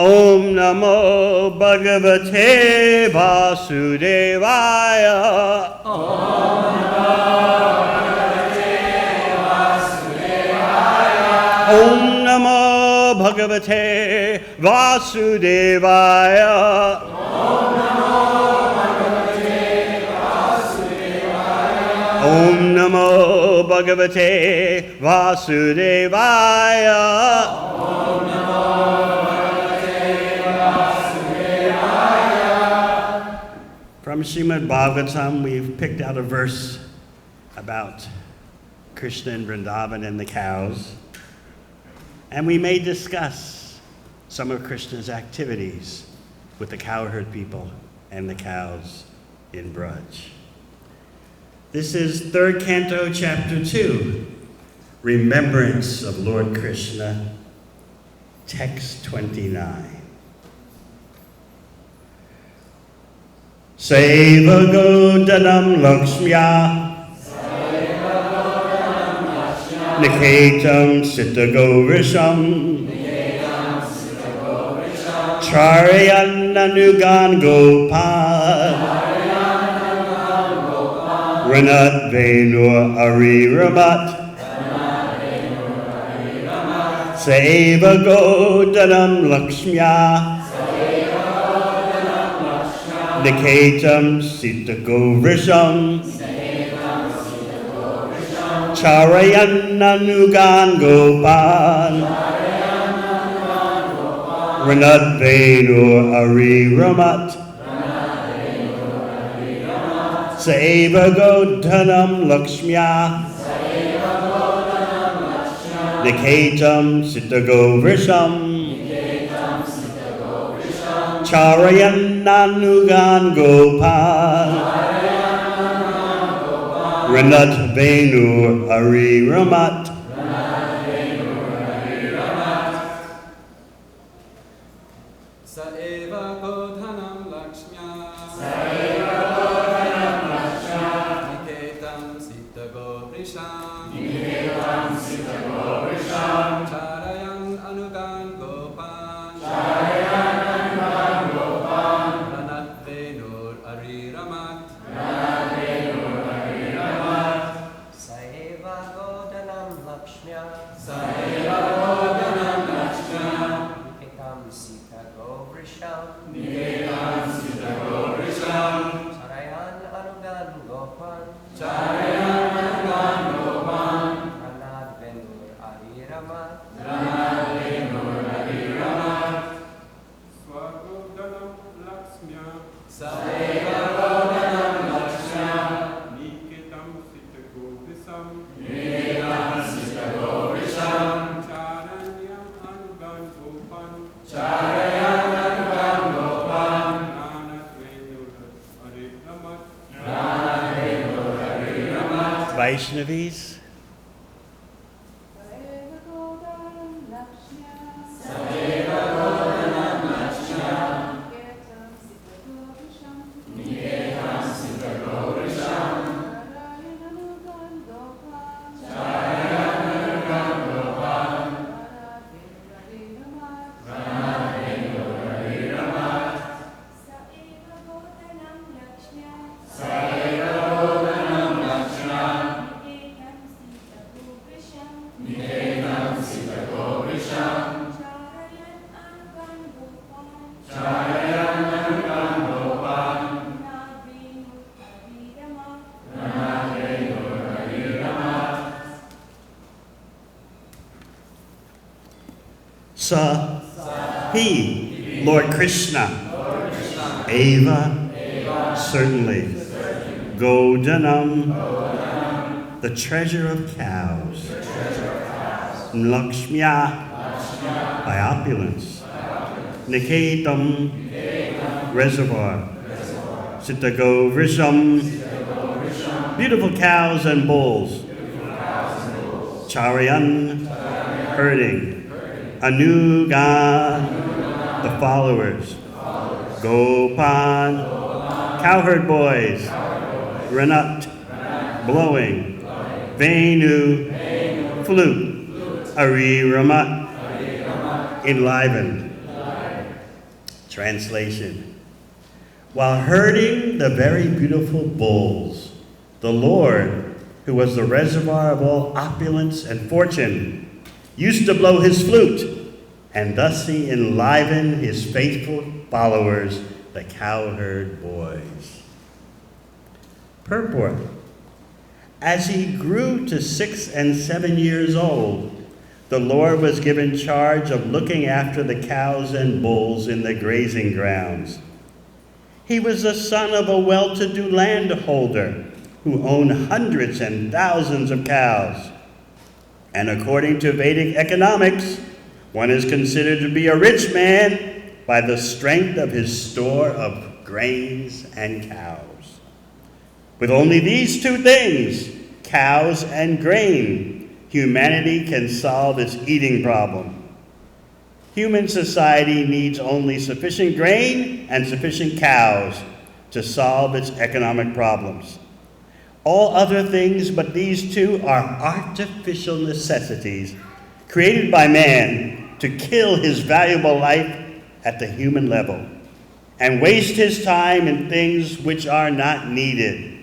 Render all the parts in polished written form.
Om Namo Bhagavate Vasudevaya. Om Namo Bhagavate Vasudevaya. Om Namo Bhagavate Vasudevaya. Om Namo Bhagavate Vasudevaya. Om Namo Bhagavate Vasudevaya. From Srimad Bhagavatam, we've picked out a verse about Krishna and Vrindavan and the cows. And we may discuss some of Krishna's activities with the cowherd people and the cows in Braj. This is 3rd Canto, Chapter 2, Remembrance of Lord Krishna, Text 29. Seva Godanam Lakshmya Niketam Sitagovrisham Charyanugan Gopal Ranat Venur Ariramat Seva Godanam Lakshmya Niketam Sitagovrisham Charayannanugan Gopal Ranat Venur Ariramat Seva Godhanam Lakshmya Niketam Sitagovrisham Charayannanugan Gopal Ranat Venur Ariramat. Saeva Godhanam Lakshmya Niketam Sitagovrisham Charayan Anugan Gopal Ranat Venur Ariramat Saeva Godhanam Lakshmya Niketam Sita Govrisham Charayan Anugan Gopal Ranat Venur Ariramat Swagodhanam Lakshmya Saeva Godhanam Lakshmya Niketam Sitagovisam Charanyam Anugan Gopan Ranat Venur Ariramat Vaishnavis. Sa, he, Lord Krishna. Eva, certainly. Godhanam, the treasure of cows. Lakshmya, by opulence. Niketam, reservoir. Sitagovrisham, beautiful cows and bulls. Charyan, herding. Anugan, the followers. Gopan, cowherd boys. Ranat, blowing. Venu, flute. Ariramat, enlivened. Translation. While herding the very beautiful bulls, the Lord, who was the reservoir of all opulence and fortune, used to blow his flute, and thus he enlivened his faithful followers, the cowherd boys. Purport. As he grew to 6 and 7 years old, the Lord was given charge of looking after the cows and bulls in the grazing grounds. He was the son of a well-to-do landholder who owned hundreds and thousands of cows. And according to Vedic economics, one is considered to be a rich man by the strength of his store of grains and cows. With only these two things, cows and grain, humanity can solve its eating problem. Human society needs only sufficient grain and sufficient cows to solve its economic problems. All other things but these two are artificial necessities created by man to kill his valuable life at the human level and waste his time in things which are not needed.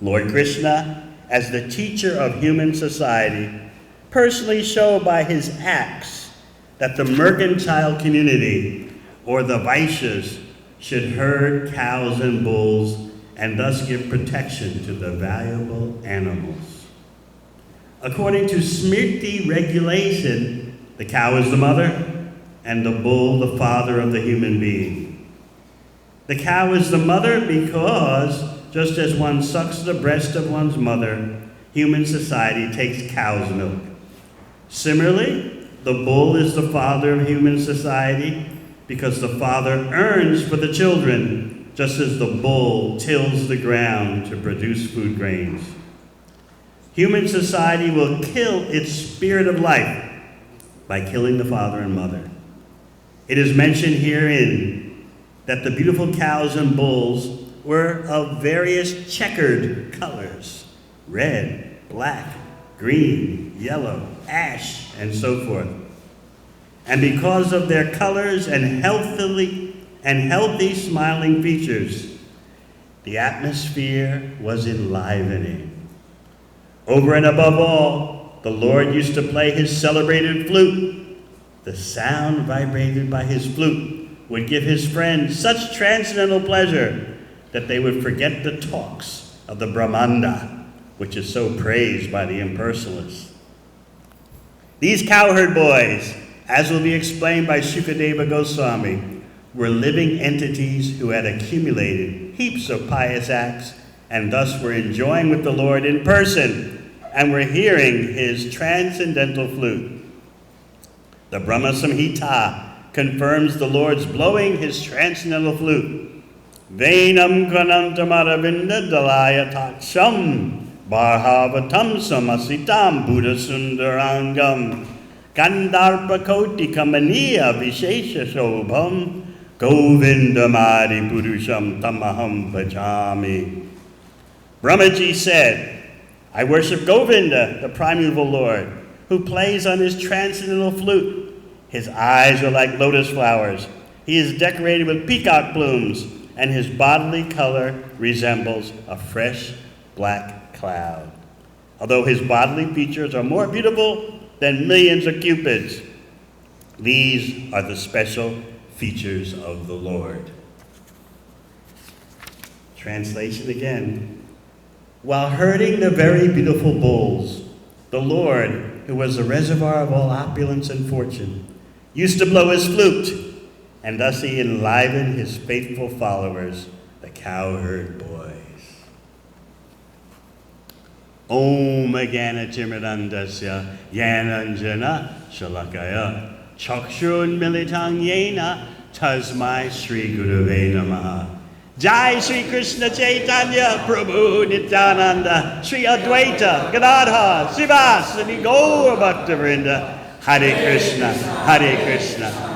Lord Krishna, as the teacher of human society, personally showed by his acts that the mercantile community, or the Vaishyas, should herd cows and bulls and thus give protection to the valuable animals. According to Smriti regulation, the cow is the mother and the bull the father of the human being. The cow is the mother because, just as one sucks the breast of one's mother, human society takes cow's milk. Similarly, the bull is the father of human society because the father earns for the children, just as the bull tills the ground to produce food grains. Human society will kill its spirit of life by killing the father and mother. It is mentioned herein that the beautiful cows and bulls were of various checkered colors: red, black, green, yellow, ash, and so forth. And because of their colors and healthy smiling features, the atmosphere was enlivening. Over and above all, the Lord used to play his celebrated flute. The sound vibrated by his flute would give his friends such transcendental pleasure that they would forget the talks of the Brahmanda, which is so praised by the impersonalists. These cowherd boys, as will be explained by Shukadeva Goswami, were living entities who had accumulated heaps of pious acts and thus were enjoying with the Lord in person and were hearing his transcendental flute. The Brahma Samhita confirms the Lord's blowing his transcendental flute. Venam kranantam aravinda dalaya taksham barhavatam samasitam buddha sundarangam kandarpa koti kamaniya vishesha shobham govindamadi purusham tamaham bhajami. Brahmaji said, I worship Govinda, the primeval Lord, who plays on his transcendental flute. His eyes are like lotus flowers. He is decorated with peacock plumes, and his bodily color resembles a fresh black cloud. Although his bodily features are more beautiful than millions of cupids, these are the special features of the Lord. Translation again. While herding the very beautiful bulls, the Lord, who was the reservoir of all opulence and fortune, used to blow his flute, and thus he enlivened his faithful followers, the cowherd boys. Om Agana Timirandasya Yananjana Shalakaya Chakshun Militang Yena Tasmai Sri Gurave Namaha. Jai Sri Krishna Chaitanya Prabhu Nityananda Sri Advaita Gadadhar Srivasadi Gaura Bhaktavrinda. Hare Krishna,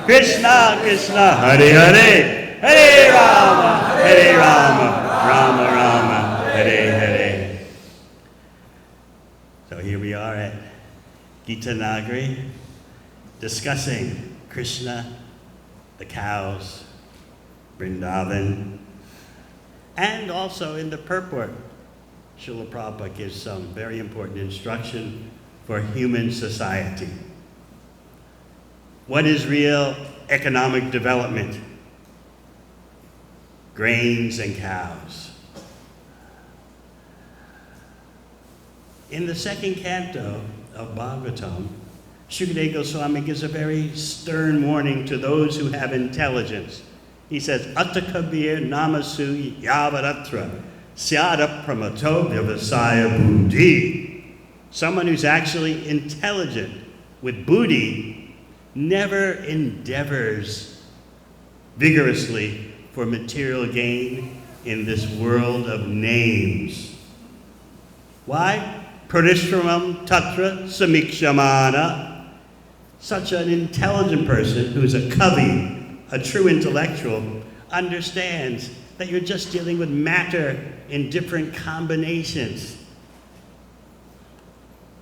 Krishna Krishna, Hare Hare, Hare Rama, Rama Rama, Hare Hare. So here we are at Gita Nagari discussing Krishna the cows, Vrindavan, and also in the purport, Srila Prabhupada gives some very important instruction for human society. What is real economic development? Grains and cows. In the second canto of Bhagavatam, Shukadeva Goswami gives a very stern warning to those who have intelligence. He says, Attakabir namasu yavaratra syada pramato vyavasaya buddhi. Someone who's actually intelligent with buddhi never endeavors vigorously for material gain in this world of names. Why? Parishramam tatra samikshamana. Such an intelligent person who's a kavi, a true intellectual, understands that you're just dealing with matter in different combinations.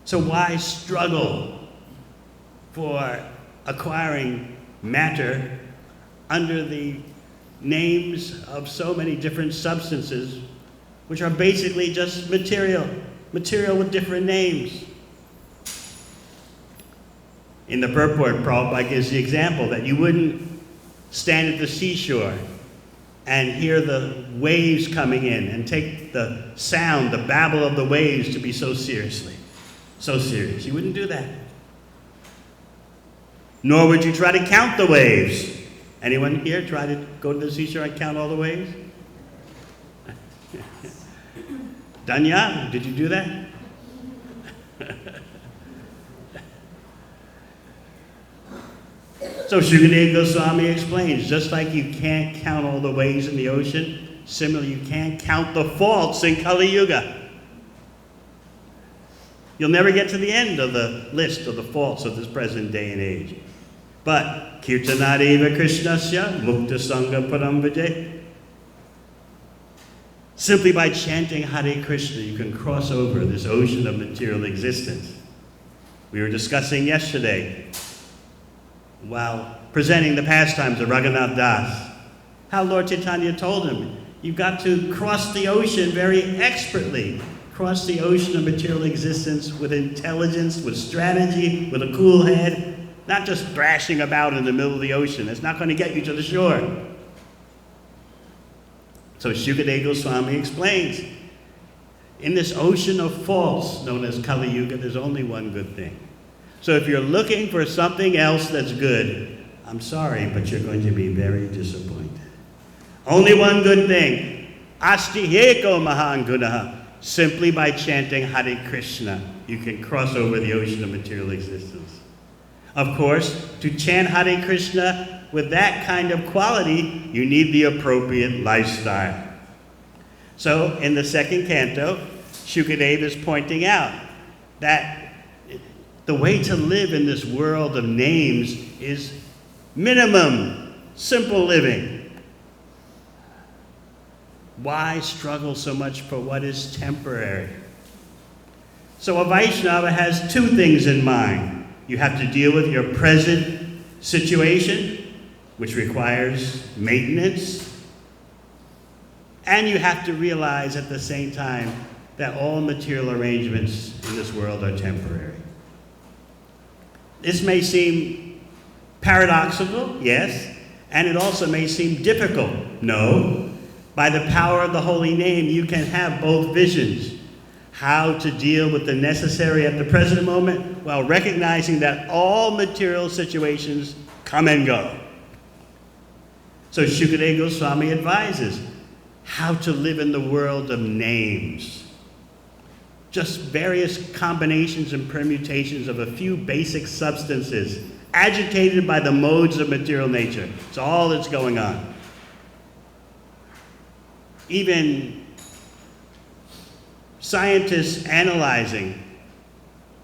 So why struggle for acquiring matter under the names of so many different substances, which are basically just material with different names? In the purport, Prabhupada gives the example that you wouldn't stand at the seashore and hear the waves coming in and take the sound, the babble of the waves to be so serious. You wouldn't do that. Nor would you try to count the waves. Anyone here try to go to the seashore and count all the waves? Danya, did you do that? So Shukadeva Goswami explains, just like you can't count all the waves in the ocean, similarly you can't count the faults in Kali Yuga. You'll never get to the end of the list of the faults of this present day and age. But Kirtanadeva Krishnasya Mukta Sangha Param Vijay. Simply by chanting Hare Krishna, you can cross over this ocean of material existence. We were discussing yesterday, while presenting the pastimes of Raghunath Das, how Lord Chaitanya told him, you've got to cross the ocean very expertly. Cross the ocean of material existence with intelligence, with strategy, with a cool head, not just thrashing about in the middle of the ocean. It's not going to get you to the shore. So Shukadeva Goswami explains, in this ocean of faults known as Kali Yuga, there's only one good thing. So if you're looking for something else that's good, I'm sorry, but you're going to be very disappointed. Only one good thing. Asti eko mahan gunaha. Simply by chanting Hare Krishna, you can cross over the ocean of material existence. Of course, to chant Hare Krishna with that kind of quality, you need the appropriate lifestyle. So in the second canto, Shukadeva is pointing out that the way to live in this world of names is minimum, simple living. Why struggle so much for what is temporary? So a Vaishnava has two things in mind. You have to deal with your present situation, which requires maintenance, and you have to realize at the same time that all material arrangements in this world are temporary. This may seem paradoxical, yes, and it also may seem difficult. No. By the power of the holy name, you can have both visions. How to deal with the necessary at the present moment while recognizing that all material situations come and go. So Shukadeva Goswami advises how to live in the world of names. Just various combinations and permutations of a few basic substances agitated by the modes of material nature. It's all that's going on. Even scientists analyzing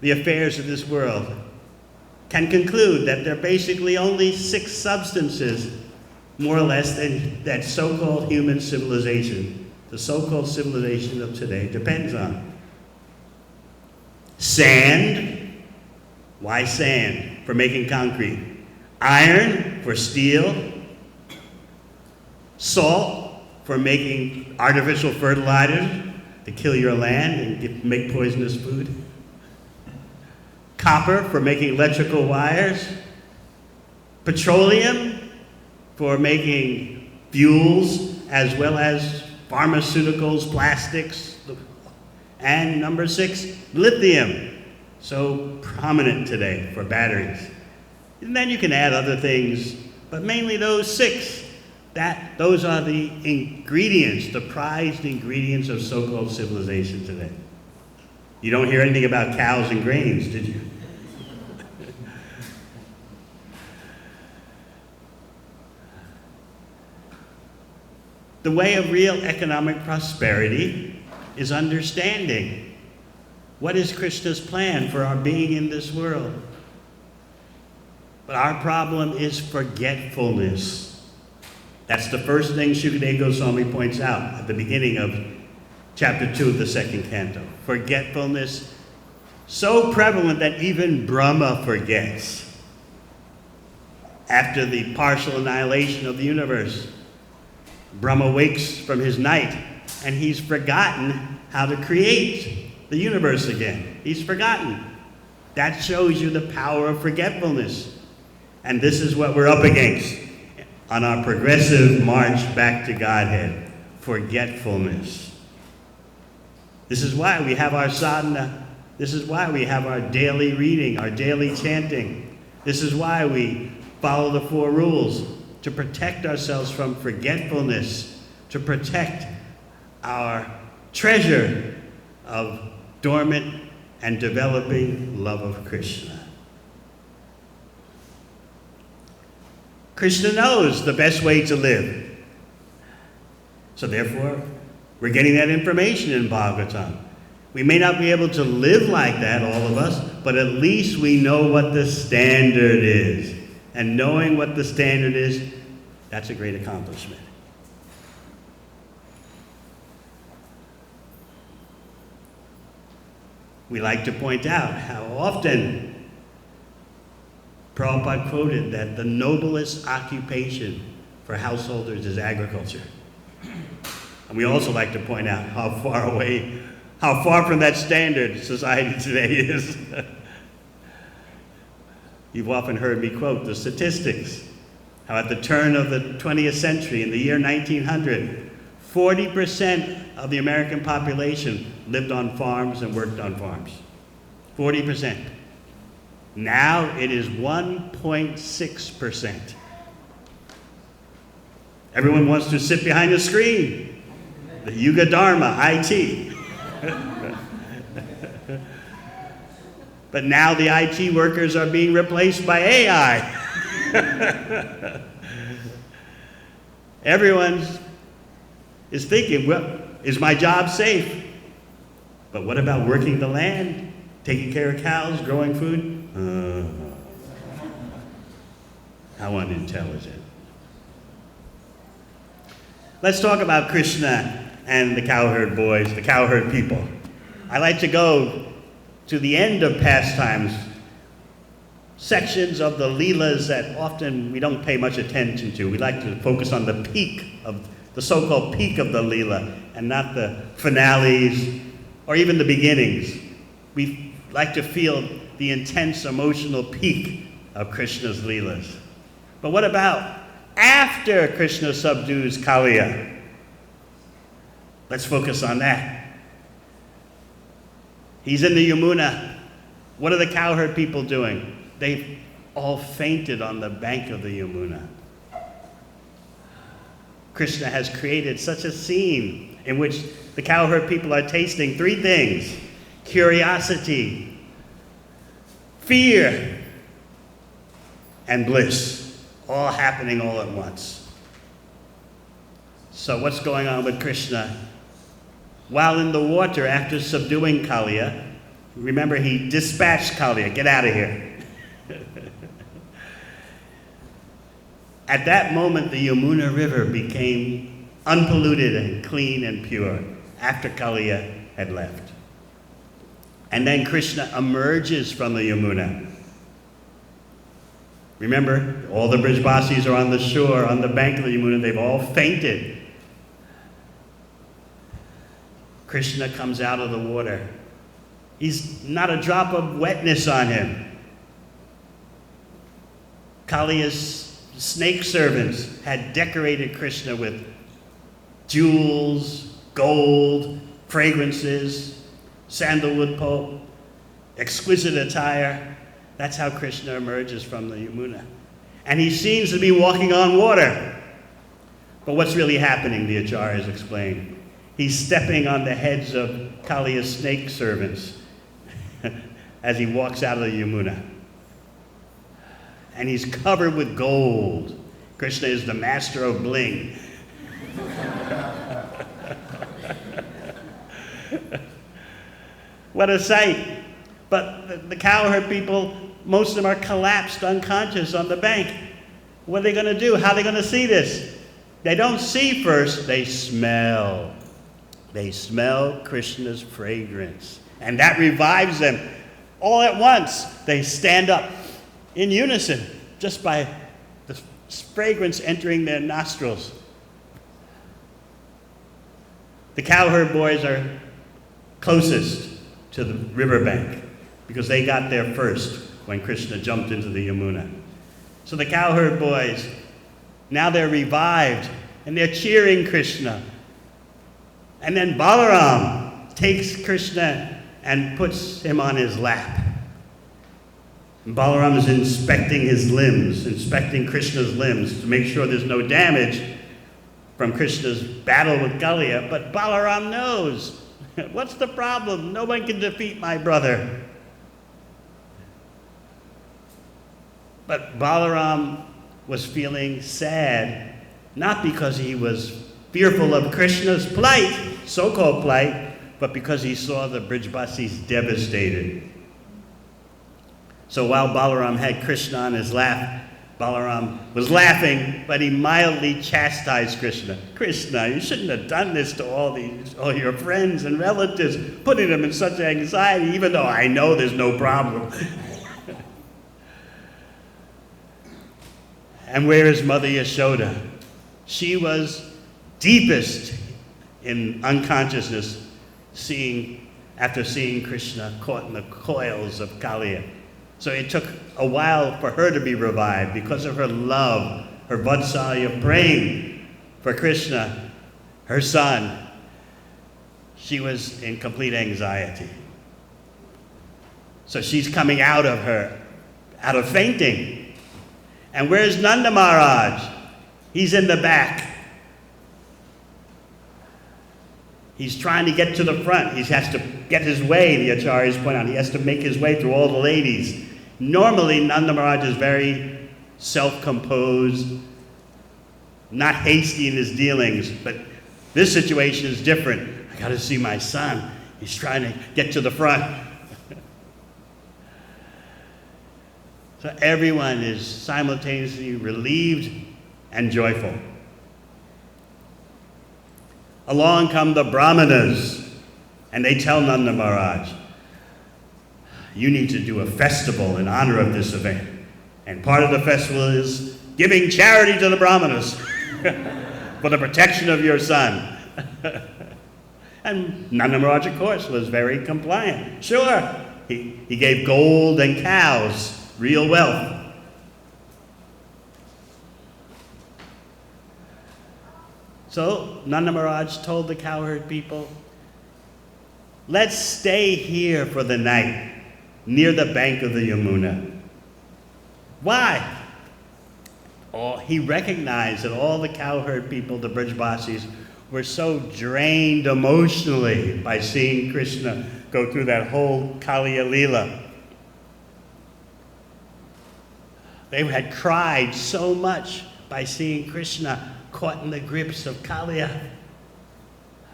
the affairs of this world can conclude that there are basically only 6 substances, more or less, that so-called human civilization, the so-called civilization of today, depends on. Sand. Why sand? For making concrete. Iron for steel. Salt for making artificial fertilizers to kill your land and make poisonous food. Copper for making electrical wires. Petroleum for making fuels as well as pharmaceuticals, plastics. And number 6, lithium, so prominent today for batteries. And then you can add other things, but mainly those 6. Those are the ingredients, the prized ingredients of so-called civilization today. You don't hear anything about cows and grains, did you? The way of real economic prosperity is understanding what is Krishna's plan for our being in this world. But our problem is forgetfulness. That's the first thing Shukadeva Goswami points out at the beginning of chapter 2 of the 2nd canto. Forgetfulness, so prevalent that even Brahma forgets. After the partial annihilation of the universe, Brahma wakes from his night and he's forgotten how to create the universe again. He's forgotten. That shows you the power of forgetfulness. And this is what we're up against on our progressive march back to Godhead, forgetfulness. This is why we have our sadhana. This is why we have our daily reading, our daily chanting. This is why we follow the 4 rules, to protect ourselves from forgetfulness, to protect our treasure of dormant and developing love of Krishna. Krishna knows the best way to live. So therefore, we're getting that information in Bhagavatam. We may not be able to live like that, all of us, but at least we know what the standard is. And knowing what the standard is, that's a great accomplishment. We like to point out how often Prabhupada quoted that the noblest occupation for householders is agriculture. And we also like to point out how far from that standard society today is. You've often heard me quote the statistics, how at the turn of the 20th century, in the year 1900, 40% of the American population lived on farms and worked on farms. 40%. Now it is 1.6%. Everyone wants to sit behind the screen. The Yuga Dharma, IT. But now the IT workers are being replaced by AI. Everyone is thinking, well, is my job safe? But what about working the land, taking care of cows, growing food? How unintelligent. Let's talk about Krishna and the cowherd boys, the cowherd people. I like to go to the end of pastimes, sections of the leelas that often we don't pay much attention to. We like to focus on the peak of the so-called peak of the leela and not the finales or even the beginnings. We like to feel the intense emotional peak of Krishna's leelas. But what about after Krishna subdues Kalia? Let's focus on that. He's in the Yamuna. What are the cowherd people doing? They've all fainted on the bank of the Yamuna. Krishna has created such a scene in which the cowherd people are tasting 3 things: curiosity, fear, and bliss, all happening all at once. So what's going on with Krishna? While in the water after subduing Kalia, remember he dispatched Kalia, get out of here. At that moment, the Yamuna River became unpolluted and clean and pure after Kalia had left. And then Krishna emerges from the Yamuna. Remember, all the Brijbasis are on the shore, on the bank of the Yamuna. They've all fainted. Krishna comes out of the water. He's not a drop of wetness on him. Kalia's snake servants had decorated Krishna with jewels, gold, fragrances, sandalwood pulp, exquisite attire. That's how Krishna emerges from the Yamuna. And he seems to be walking on water. But what's really happening, the acharyas explain. He's stepping on the heads of Kalia's snake servants as he walks out of the Yamuna. And he's covered with gold. Krishna is the master of bling. What a sight. But the cowherd people, most of them are collapsed unconscious on the bank. What are they going to do? How are they going to see this? They don't see first, they smell. They smell Krishna's fragrance. And that revives them. All at once, they stand up in unison, just by the fragrance entering their nostrils. The cowherd boys are closest to the riverbank because they got there first when Krishna jumped into the Yamuna. So the cowherd boys, now they're revived and they're cheering Krishna. And then Balaram takes Krishna and puts him on his lap. And Balaram is inspecting his limbs, inspecting Krishna's limbs to make sure there's no damage from Krishna's battle with Kalia. But Balaram knows, what's the problem? No one can defeat my brother. But Balaram was feeling sad, not because he was fearful of Krishna's plight, so-called plight, but because he saw the Brijbasis devastated. So while Balaram had Krishna on his lap, Balaram was laughing, but he mildly chastised Krishna. Krishna, you shouldn't have done this to all your friends and relatives, putting them in such anxiety, even though I know there's no problem. And where is Mother Yashoda? She was deepest in unconsciousness, after seeing Krishna caught in the coils of Kalia. So it took a while for her to be revived because of her love, her vatsalya praying for Krishna, her son. She was in complete anxiety. So she's coming out of fainting. And where's Nanda Maharaj? He's in the back. He's trying to get to the front. He has to get his way, the acharyas point out. He has to make his way through all the ladies. Normally, Nanda Maharaj is very self-composed, not hasty in his dealings, but this situation is different. I got to see my son. He's trying to get to the front. So everyone is simultaneously relieved and joyful. Along come the brahmanas, and they tell Nanda Maharaj, you need to do a festival in honor of this event. And part of the festival is giving charity to the brahmanas for the protection of your son. And Nanda Maharaj, of course, was very compliant. Sure, he gave gold and cows, real wealth. So Nanda Maharaj told the cowherd people, let's stay here for the night near the bank of the Yamuna. Why? He recognized that all the cowherd people, the Brijbasis, were so drained emotionally by seeing Krishna go through that whole Kalia Leela. They had cried so much by seeing Krishna caught in the grips of Kalia.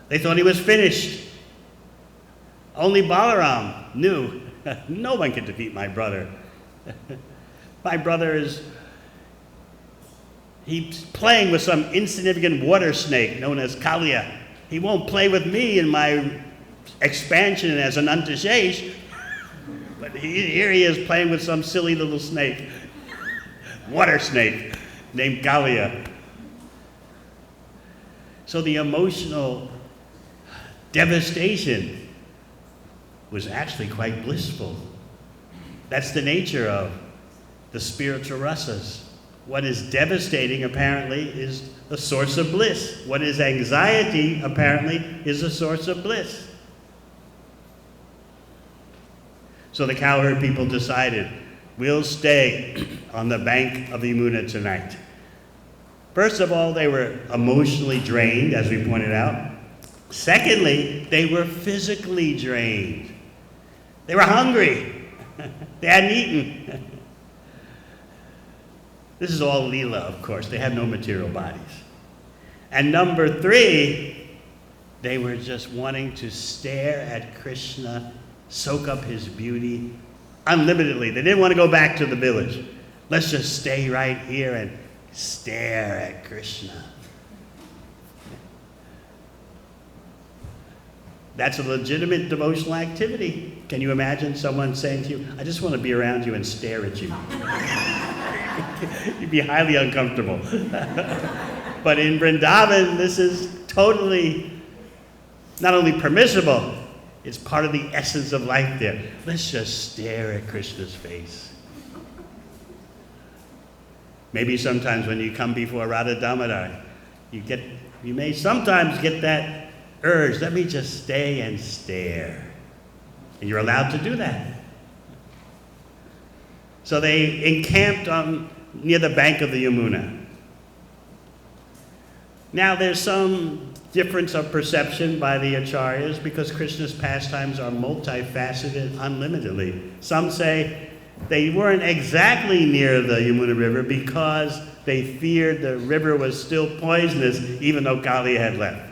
They thought he was finished. Only Balaram knew, no one can defeat my brother. My brother he's playing with some insignificant water snake known as Kalia. He won't play with me in my expansion as an Antashesh, but here he is playing with some silly little snake. water snake named Kalia. So the emotional devastation was actually quite blissful. That's the nature of the spiritual rasas. What is devastating, apparently, is a source of bliss. What is anxiety, apparently, is a source of bliss. So the cowherd people decided, we'll stay on the bank of the Yamuna tonight. First of all, they were emotionally drained, as we pointed out. Secondly, they were physically drained. They were hungry. They hadn't eaten. This is all Leela, of course. They have no material bodies. And number three, they were just wanting to stare at Krishna, soak up his beauty unlimitedly. They didn't want to go back to the village. Let's just stay right here and stare at Krishna. That's a legitimate devotional activity. Can you imagine someone saying to you, I just want to be around you and stare at you? You'd be highly uncomfortable. But in Vrindavan, this is totally not only permissible, it's part of the essence of life there. Let's just stare at Krishna's face. Maybe sometimes when you come before Radha Damodar, you may sometimes get that urge, let me just stay and stare. And you're allowed to do that. So they encamped near the bank of the Yamuna. Now there's some difference of perception by the acharyas because Krishna's pastimes are multifaceted unlimitedly. Some say they weren't exactly near the Yamuna River because they feared the river was still poisonous even though Kalia had left.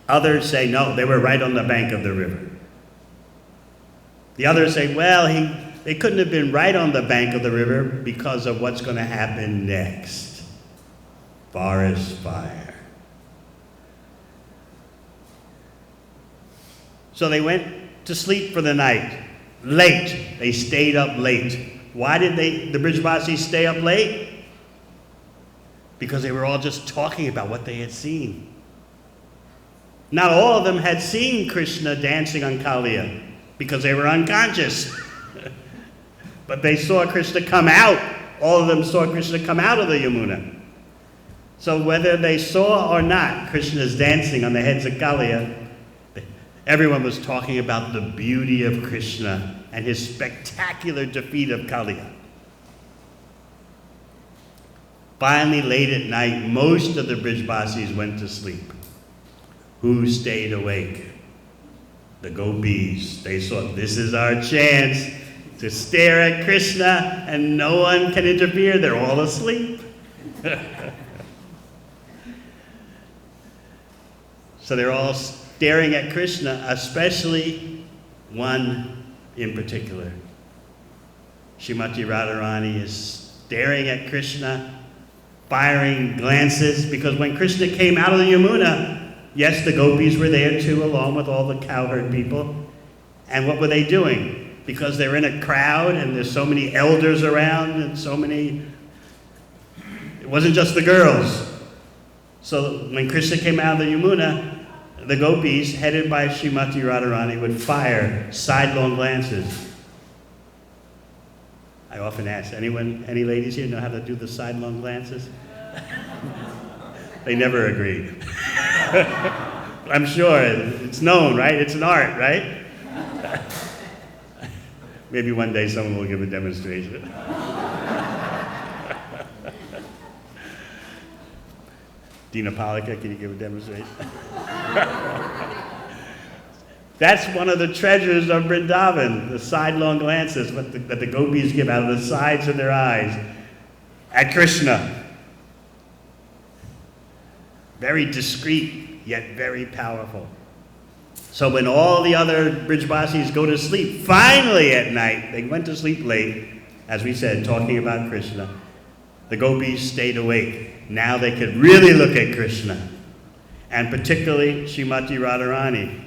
Others say no, they were right on the bank of the river. The others say, well, they couldn't have been right on the bank of the river because of what's going to happen next. Forest fire. So they went to sleep for the night. Late. They stayed up late. Why did the Brijvasis stay up late? Because they were all just talking about what they had seen. Not all of them had seen Krishna dancing on Kalia because they were unconscious. But they saw Krishna come out. All of them saw Krishna come out of the Yamuna. So whether they saw or not Krishna's dancing on the heads of Kalia, everyone was talking about the beauty of Krishna and his spectacular defeat of Kalia. Finally, late at night, most of the Brijvasis went to sleep. Who stayed awake? The gopis. They thought, this is our chance to stare at Krishna and no one can interfere. They're all asleep. So they're all staring at Krishna, especially one in particular. Srimati Radharani is staring at Krishna, firing glances, because when Krishna came out of the Yamuna, yes, the gopis were there too, along with all the cowherd people. And what were they doing? Because they're in a crowd and there's so many elders around and so many, it wasn't just the girls. So when Krishna came out of the Yamuna, the gopis, headed by Srimati Radharani, would fire sidelong glances. I often ask, any ladies here know how to do the sidelong glances? They never agree. I'm sure it's known, right? It's an art, right? Maybe one day someone will give a demonstration. Dina Palika, can you give a demonstration? That's one of the treasures of Vrindavan, the sidelong glances that the gopis give out of the sides of their eyes at Krishna. Very discreet, yet very powerful. So when all the other Brijvasis go to sleep, finally at night, they went to sleep late, as we said, talking about Krishna. The gopis stayed awake. Now they could really look at Krishna. And particularly Srimati Radharani.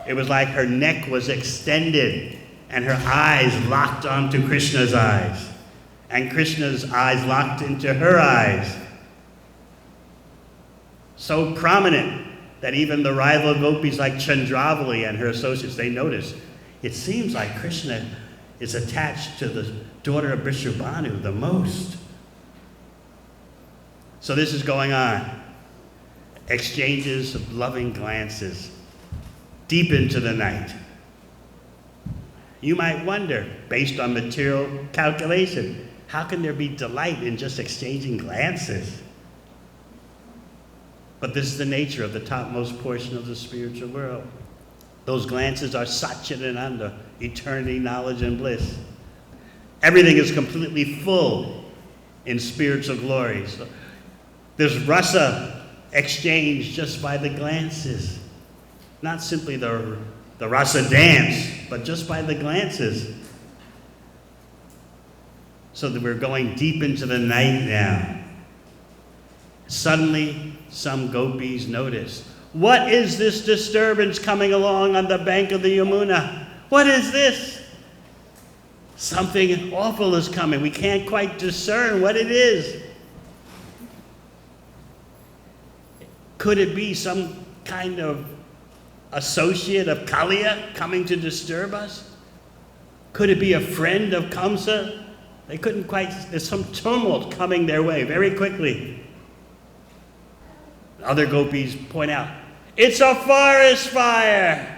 It was like her neck was extended and her eyes locked onto Krishna's eyes. and Krishna's eyes locked into her eyes. So prominent that even the rival gopis like Chandravali and her associates, they notice, it seems like Krishna is attached to the daughter of Vrishabhanu the most. So this is going on. Exchanges of loving glances deep into the night. You might wonder, based on material calculation, how can there be delight in just exchanging glances? But this is the nature of the topmost portion of the spiritual world. Those glances are Satchidananda, eternity, knowledge, and bliss. Everything is completely full in spiritual glories. There's rasa exchanged just by the glances. Not simply the rasa dance, but just by the glances. So that we're going deep into the night now. Suddenly, some gopis notice, what is this disturbance coming along on the bank of the Yamuna? What is this? Something awful is coming. We can't quite discern what it is. Could it be some kind of associate of Kalia coming to disturb us? Could it be a friend of Kamsa? They couldn't quite, there's some tumult coming their way very quickly. Other gopis point out, it's a forest fire!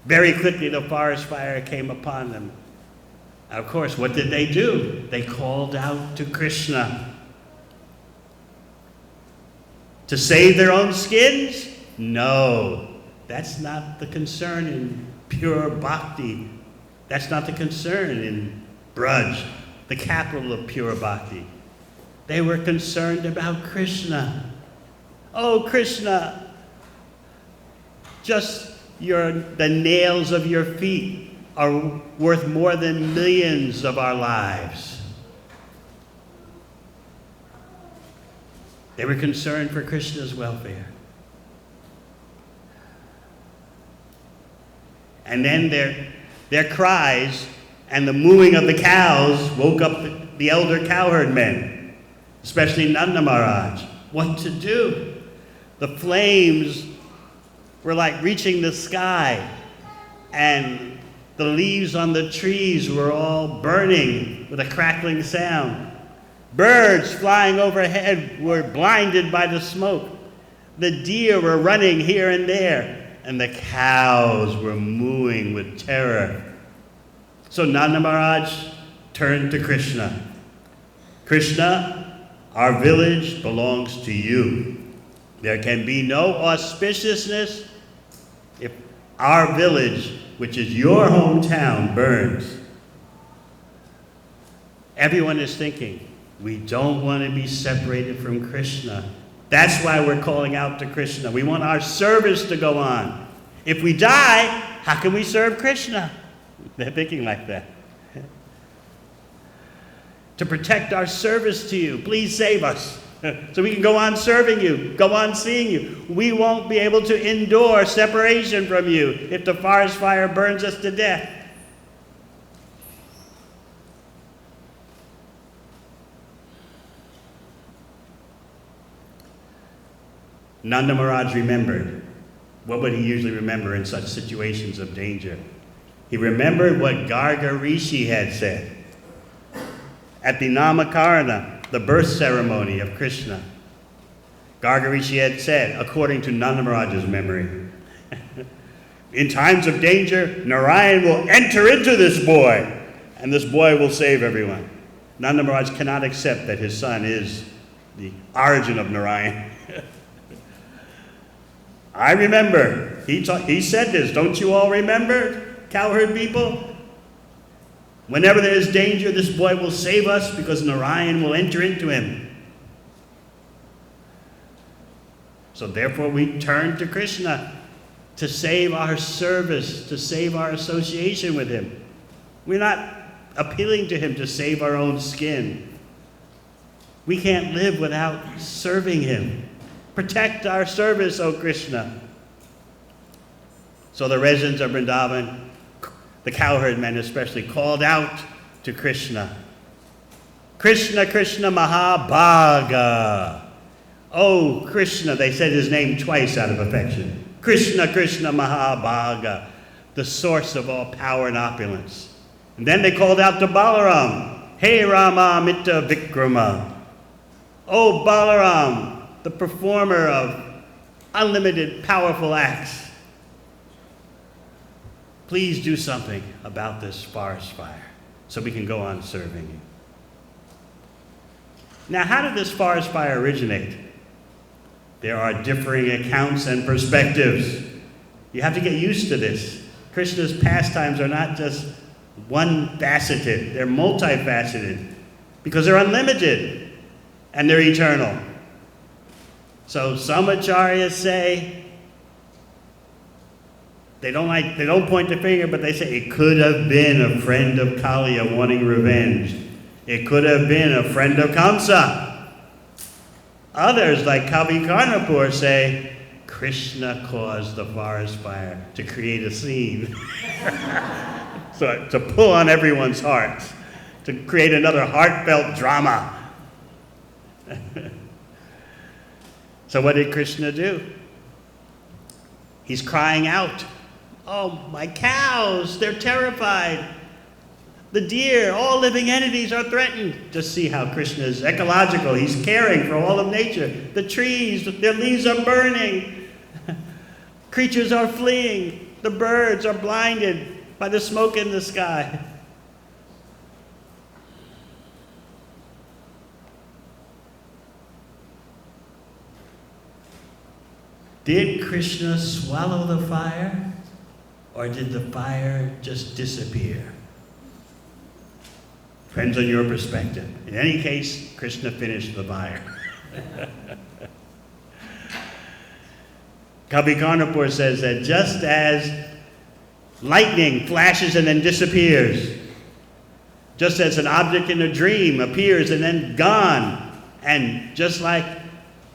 Very quickly the forest fire came upon them. And of course, what did they do? They called out to Krishna. To save their own skins? No, that's not the concern in pure bhakti. That's not the concern in Braj, the capital of pure bhakti. They were concerned about Krishna. Oh, Krishna, just the nails of your feet are worth more than millions of our lives. They were concerned for Krishna's welfare. And then their cries and the mooing of the cows woke up the elder cowherd men, especially Nanda Maharaj. What to do? The flames were like reaching the sky, and the leaves on the trees were all burning with a crackling sound. Birds flying overhead were blinded by the smoke. The deer were running here and there, and the cows were mooing with terror. So Nanda Maharaj turned to Krishna. Krishna, our village belongs to you. There can be no auspiciousness if our village, which is your hometown, burns. Everyone is thinking, we don't want to be separated from Krishna. That's why we're calling out to Krishna. We want our service to go on. If we die, how can we serve Krishna? They're thinking like that. To protect our service to you, please save us so we can go on serving you, go on seeing you. We won't be able to endure separation from you if the forest fire burns us to death. Nanda Maharaj remembered. What would he usually remember in such situations of danger? He remembered what Garga Rishi had said at the Namakarana, the birth ceremony of Krishna. Garga Rishi had said, according to Nanda Maharaj's memory, in times of danger, Narayan will enter into this boy, and this boy will save everyone. Nanda Maharaj cannot accept that his son is the origin of Narayan. I remember, he said this, don't you all remember, cowherd people? Whenever there is danger, this boy will save us because Narayan will enter into him. So therefore we turn to Krishna to save our service, to save our association with him. We're not appealing to him to save our own skin. We can't live without serving him. Protect our service, O Krishna. So the residents of Vrindavan, the cowherd men especially, called out to Krishna. Krishna, Krishna Mahabhaga. Oh, Krishna, they said his name twice out of affection. Krishna, Krishna Mahabhaga, the source of all power and opulence. And then they called out to Balaram. Hey Rama Mita Vikrama. Oh Balaram, the performer of unlimited powerful acts. Please do something about this forest fire so we can go on serving you. Now, how did this forest fire originate? There are differing accounts and perspectives. You have to get used to this. Krishna's pastimes are not just one-faceted, they're multifaceted because they're unlimited and they're eternal. So some acharyas say, they don't point the finger, but they say it could have been a friend of Kalia wanting revenge. It could have been a friend of Kamsa. Others, like Kavi Karnapur, say Krishna caused the forest fire to create a scene. So to pull on everyone's hearts, to create another heartfelt drama. So what did Krishna do? He's crying out, oh, my cows, they're terrified. The deer, all living entities are threatened. Just see how Krishna is ecological. He's caring for all of nature. The trees, their leaves are burning. Creatures are fleeing. The birds are blinded by the smoke in the sky. Did Krishna swallow the fire, or did the fire just disappear? Depends on your perspective. In any case, Krishna finished the fire. Kavi Karnapur says that just as lightning flashes and then disappears, just as an object in a dream appears and then gone, and just like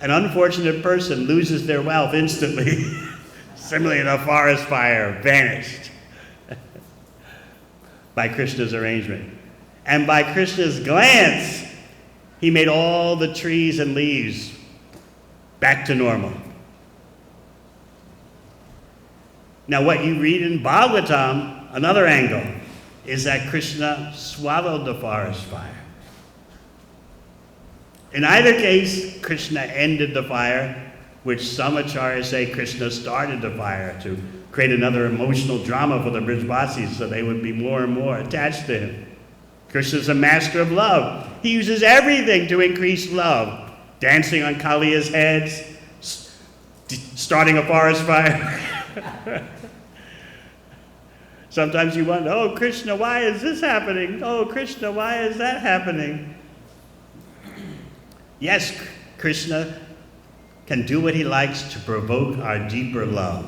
an unfortunate person loses their wealth instantly, similarly the forest fire vanished by Krishna's arrangement. And by Krishna's glance, he made all the trees and leaves back to normal. Now, what you read in Bhagavatam, another angle, is that Krishna swallowed the forest fire. In either case, Krishna ended the fire, which some acharyas say Krishna started the fire to create another emotional drama for the Brajvasis so they would be more and more attached to him. Krishna's a master of love. He uses everything to increase love. Dancing on Kalia's heads, starting a forest fire. Sometimes you wonder, oh, Krishna, why is this happening? Oh, Krishna, why is that happening? Yes, Krishna can do what he likes to provoke our deeper love.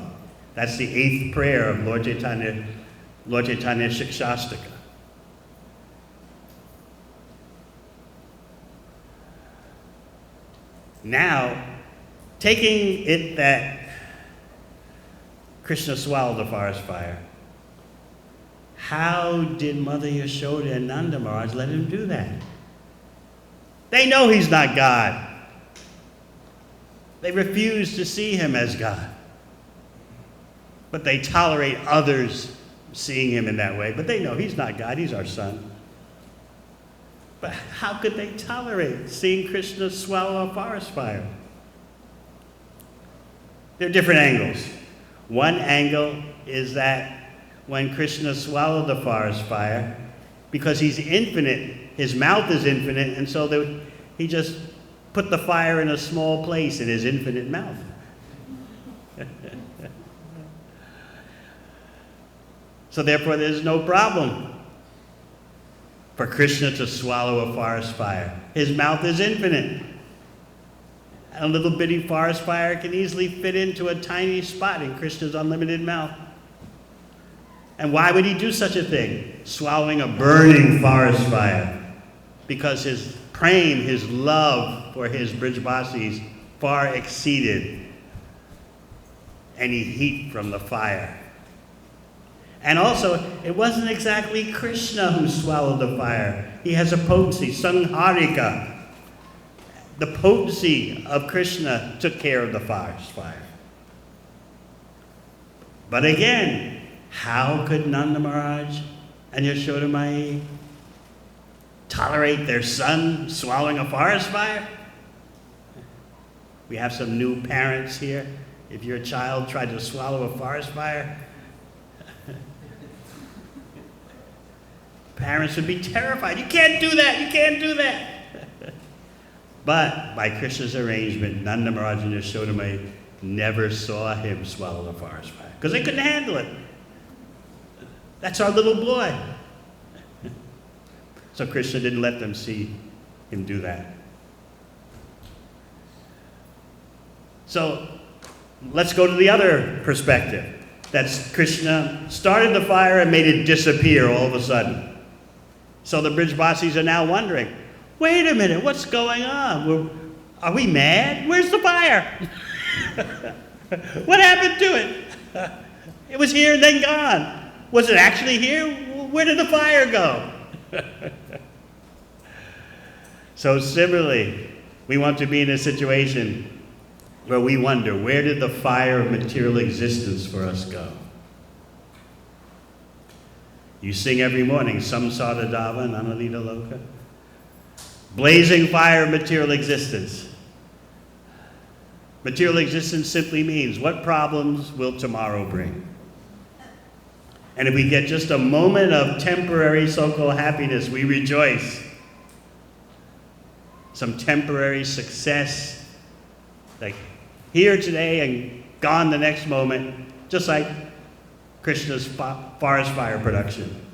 That's the 8th prayer of Lord Chaitanya Shikshashtaka. Now, taking it that Krishna swallowed the forest fire, how did Mother Yashoda and Nanda Maharaj let him do that? They know he's not God. They refuse to see him as God. But they tolerate others seeing him in that way. But they know he's not God, he's our son. But how could they tolerate seeing Krishna swallow a forest fire? There are different angles. One angle is that when Krishna swallowed the forest fire, because he's infinite, his mouth is infinite, and so he just put the fire in a small place in his infinite mouth. So therefore there's no problem for Krishna to swallow a forest fire. His mouth is infinite. A little bitty forest fire can easily fit into a tiny spot in Krishna's unlimited mouth. And why would he do such a thing? Swallowing a burning forest fire. Because his prem, his love for his Brajvasis far exceeded any heat from the fire And also, it wasn't exactly Krishna who swallowed the fire. He has a potency, sangharika. The potency of Krishna took care of the forest fire. But again, how could Nanda Maharaj and Yashoda Mai tolerate their son swallowing a forest fire? We have some new parents here. If your child tried to swallow a forest fire, parents would be terrified. You can't do that, you can't do that. But by Krishna's arrangement, Nanda Maharaj and Yashoda Mai never saw him swallow the forest fire because they couldn't handle it. That's our little boy. So Krishna didn't let them see him do that. So let's go to the other perspective. That's Krishna started the fire and made it disappear all of a sudden. So the Brijvasis are now wondering, wait a minute, what's going on? Are we mad? Where's the fire? What happened to it? It was here and then gone. Was it actually here? Where did the fire go? So similarly, we want to be in a situation where we wonder, where did the fire of material existence for us go? You sing every morning, Samsara Dava Nanalita Loka. Blazing fire of material existence. Material existence simply means, what problems will tomorrow bring? And if we get just a moment of temporary so-called happiness, we rejoice. Some temporary success, like here today and gone the next moment, just like Krishna's forest fire production.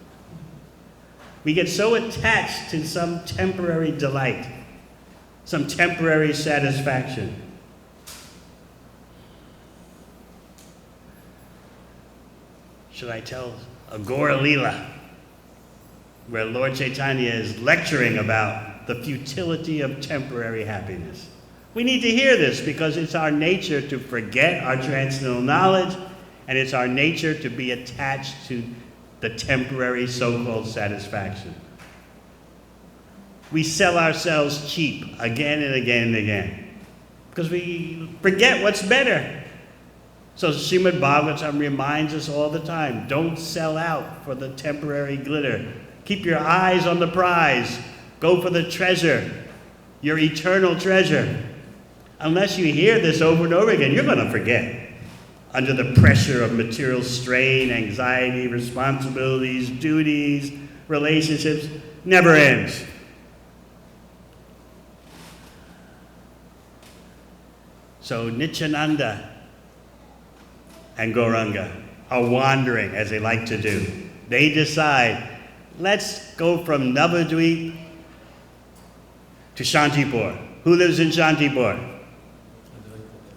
We get so attached to some temporary delight, some temporary satisfaction. Should I tell a Gaura Leela, where Lord Chaitanya is lecturing about the futility of temporary happiness? We need to hear this because it's our nature to forget our transcendental knowledge, and it's our nature to be attached to the temporary so-called satisfaction. We sell ourselves cheap again and again and again because we forget what's better. So Srimad Bhagavatam reminds us all the time, don't sell out for the temporary glitter. Keep your eyes on the prize. Go for the treasure, your eternal treasure. Unless you hear this over and over again, you're going to forget. Under the pressure of material strain, anxiety, responsibilities, duties, relationships, never ends. So Nityananda and Gauranga are wandering, as they like to do. They decide, let's go from Navadvip to Shantipur. Who lives in Shantipur?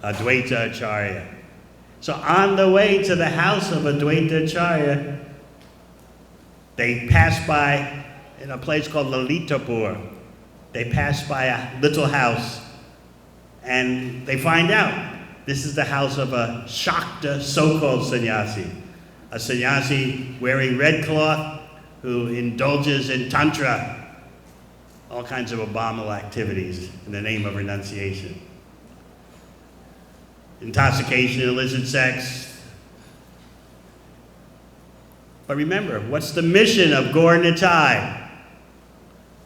Advaita Acharya. So on the way to the house of Advaita Acharya, they pass by, in a place called Lalitapur, they pass by a little house, and they find out this is the house of a shakta, so-called sannyasi. A sannyasi wearing red cloth who indulges in tantra, all kinds of abominable activities in the name of renunciation. Intoxication, illicit sex. But remember, what's the mission of Gaur Nitai?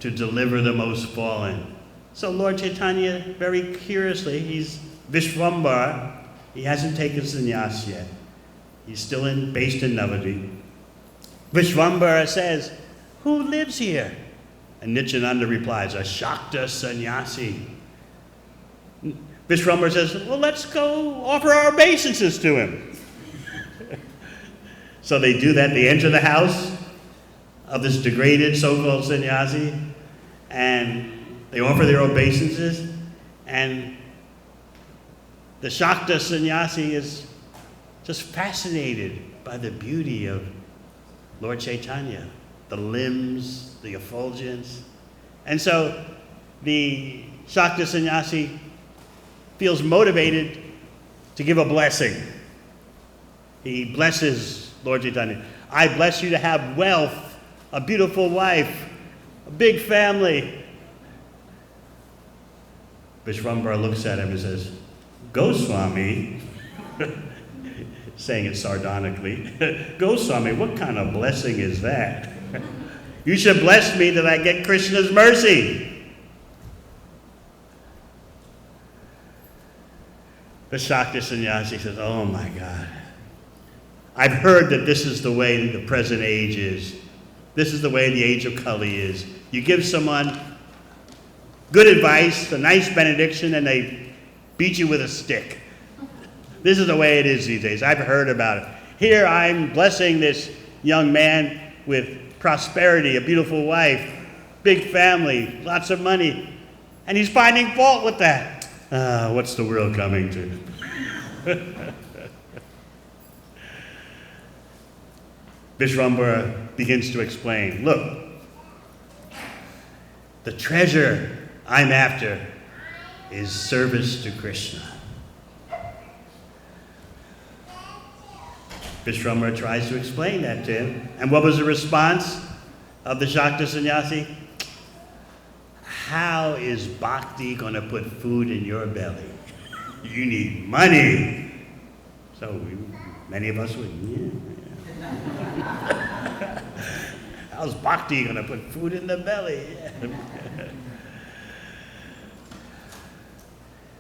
To deliver the most fallen. So Lord Chaitanya, very curiously, he's Vishvambara. He hasn't taken sannyas yet. He's still based in Navadvip. Vishvambara says, who lives here? And Nityananda replies, a shakta sannyasi. Vishvambara says, well, let's go offer our obeisances to him. So they do that. They enter the house of this degraded so-called sannyasi, and they offer their obeisances, and the shakta sannyasi is just fascinated by the beauty of Lord Chaitanya, the limbs, the effulgence. And so the shakta sannyasi feels motivated to give a blessing. He blesses Lord Chaitanya. I bless you to have wealth, a beautiful wife, a big family. Vishwambara looks at him and says, Goswami, saying it sardonically, Goswami, what kind of blessing is that? You should bless me that I get Krishna's mercy. The Shakta sannyasi says, oh my God. I've heard that this is the way the present age is. This is the way the age of Kali is. You give someone good advice, a nice benediction, and they beat you with a stick. This is the way it is these days. I've heard about it. Here I'm blessing this young man with prosperity, a beautiful wife, big family, lots of money, and he's finding fault with that. What's the world coming to? Vishwambara begins to explain, look, the treasure I'm after is service to Krishna. Vishwambara tries to explain that to him. And what was the response of the Shakta sannyasi? How is bhakti going to put food in your belly? You need money. So many of us would, yeah. How's bhakti going to put food in the belly?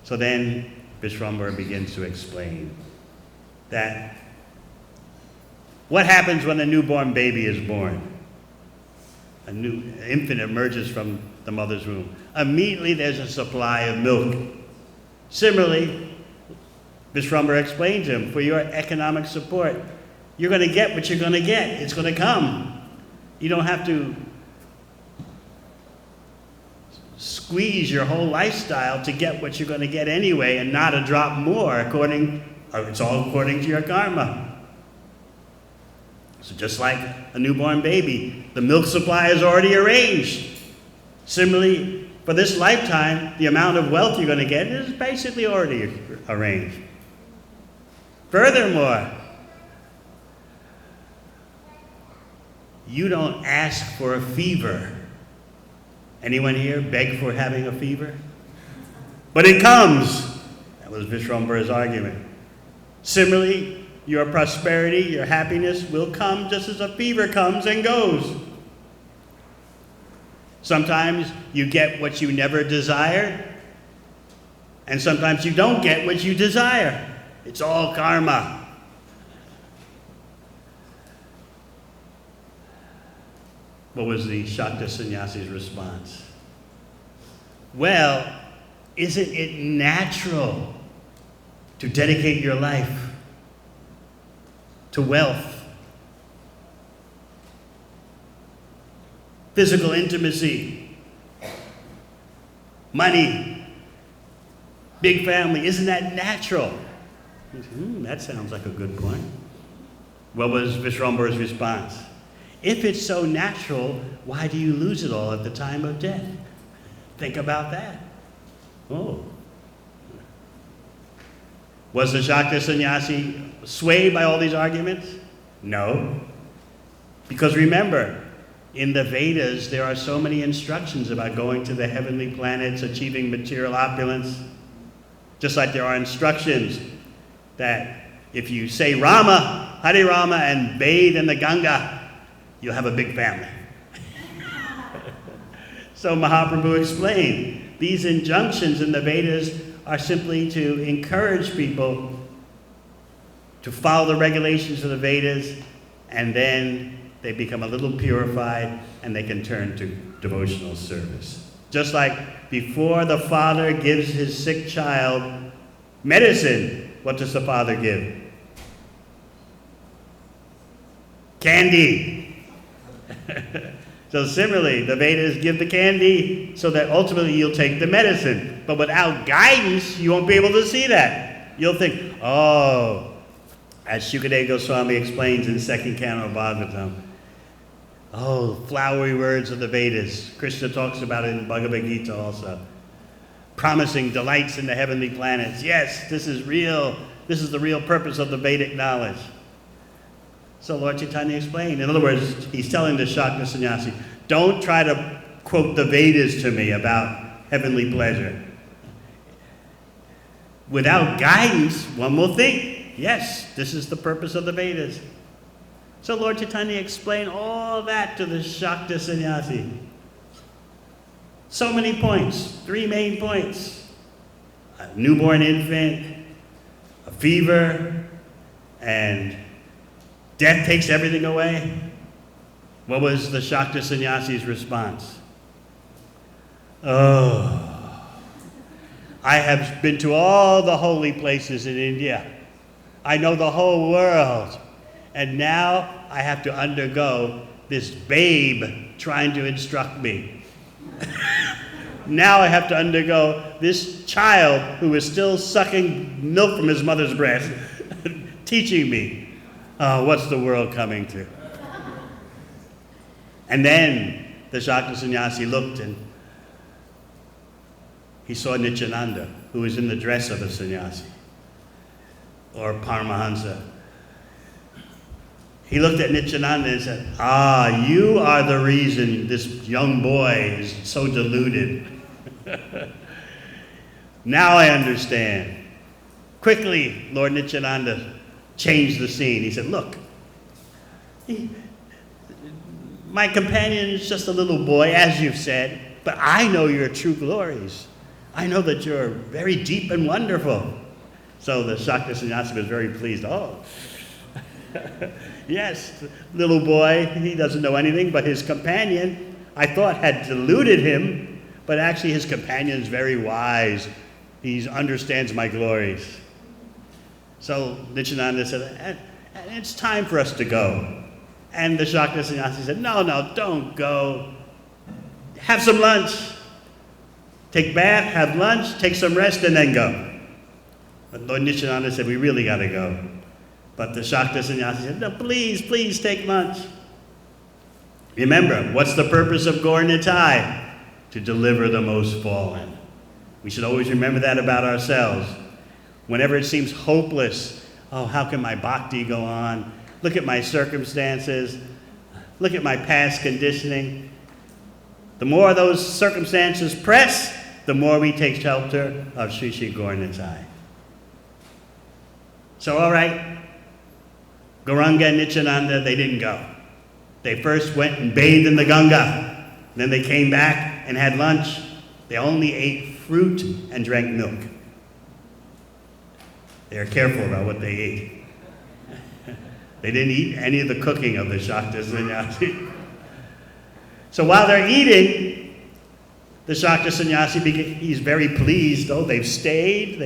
So then Vishwambara begins to explain that what happens when a newborn baby is born? A new infant emerges from the mother's womb. Immediately there's a supply of milk. Similarly, Vishwambara explained to him, for your economic support, you're going to get what you're going to get. It's going to come. You don't have to squeeze your whole lifestyle to get what you're going to get anyway, and not a drop more. It's all according to your karma. So just like a newborn baby, the milk supply is already arranged. Similarly, for this lifetime, the amount of wealth you're going to get is basically already arranged. Furthermore, you don't ask for a fever. Anyone here beg for having a fever? But it comes. That was Vishwambara's argument. Similarly, your prosperity, your happiness will come just as a fever comes and goes. Sometimes you get what you never desired, and sometimes you don't get what you desire. It's all karma. What was the Shakta sannyasi's response? Well, isn't it natural to dedicate your life to wealth, physical intimacy, money, big family? Isn't that natural? That sounds like a good point. What was Vishwambara's response? If it's so natural, why do you lose it all at the time of death? Think about that. Oh. Was the Shakta sannyasi swayed by all these arguments? No. Because remember, in the Vedas, there are so many instructions about going to the heavenly planets, achieving material opulence. Just like there are instructions that if you say Rama, Hare Rama, and bathe in the Ganga, you'll have a big family. So Mahaprabhu explained, these injunctions in the Vedas are simply to encourage people to follow the regulations of the Vedas, and then they become a little purified and they can turn to devotional service. Just like before the father gives his sick child medicine, what does the father give? Candy. So similarly, the Vedas give the candy so that ultimately you'll take the medicine. But without guidance, you won't be able to see that. You'll think, oh, as Shukadeva Goswami explains in second canto of Bhagavatam, oh, flowery words of the Vedas. Krishna talks about it in Bhagavad Gita also. Promising delights in the heavenly planets. Yes, this is real. This is the real purpose of the Vedic knowledge. So Lord Chaitanya explained. In other words, he's telling the Shakta sannyasi, don't try to quote the Vedas to me about heavenly pleasure. Without guidance, one will think, yes, this is the purpose of the Vedas. So Lord Chaitanya explained all that to the Shakta sannyasi. So many points, 3 main points. A newborn infant, a fever, and death takes everything away. What was the Shakta sannyasi's response? Oh, I have been to all the holy places in India. I know the whole world. And now I have to undergo this babe trying to instruct me. Now I have to undergo this child who is still sucking milk from his mother's breast, teaching me. What's the world coming to? And then the Shakta sannyasi looked and he saw Nityananda, who was in the dress of a sannyasi, or Paramahansa. He looked at Nityananda and said, you are the reason this young boy is so deluded. Now I understand. Quickly, Lord Nityananda changed the scene. He said, look, my companion is just a little boy, as you've said, but I know your true glories. I know that you're very deep and wonderful. So the Shakta sannyasi was very pleased. Oh, yes, little boy, he doesn't know anything, but his companion, I thought, had deluded him, but actually his companion is very wise. He understands my glories. So Nityananda said, it's time for us to go. And the Shakta sannyasi said, no, don't go. Have some lunch. Take bath, have lunch, take some rest, and then go. But Lord Nityananda said, we really got to go. But the Shakta sannyasi said, no, please take lunch. Remember, what's the purpose of Gaur Nitai? To deliver the most fallen. We should always remember that about ourselves. Whenever it seems hopeless, how can my bhakti go on? Look at my circumstances. Look at my past conditioning. The more those circumstances press, the more we take shelter of Sri Sri Gaur Nitai. So, all right, Gauranga and Nityananda, they didn't go. They first went and bathed in the Ganga. Then they came back and had lunch. They only ate fruit and drank milk. They were careful about what they ate. They didn't eat any of the cooking of the Shakta sannyasi. So while they're eating, the Shakta sannyasi, he's very pleased. Oh, they've stayed.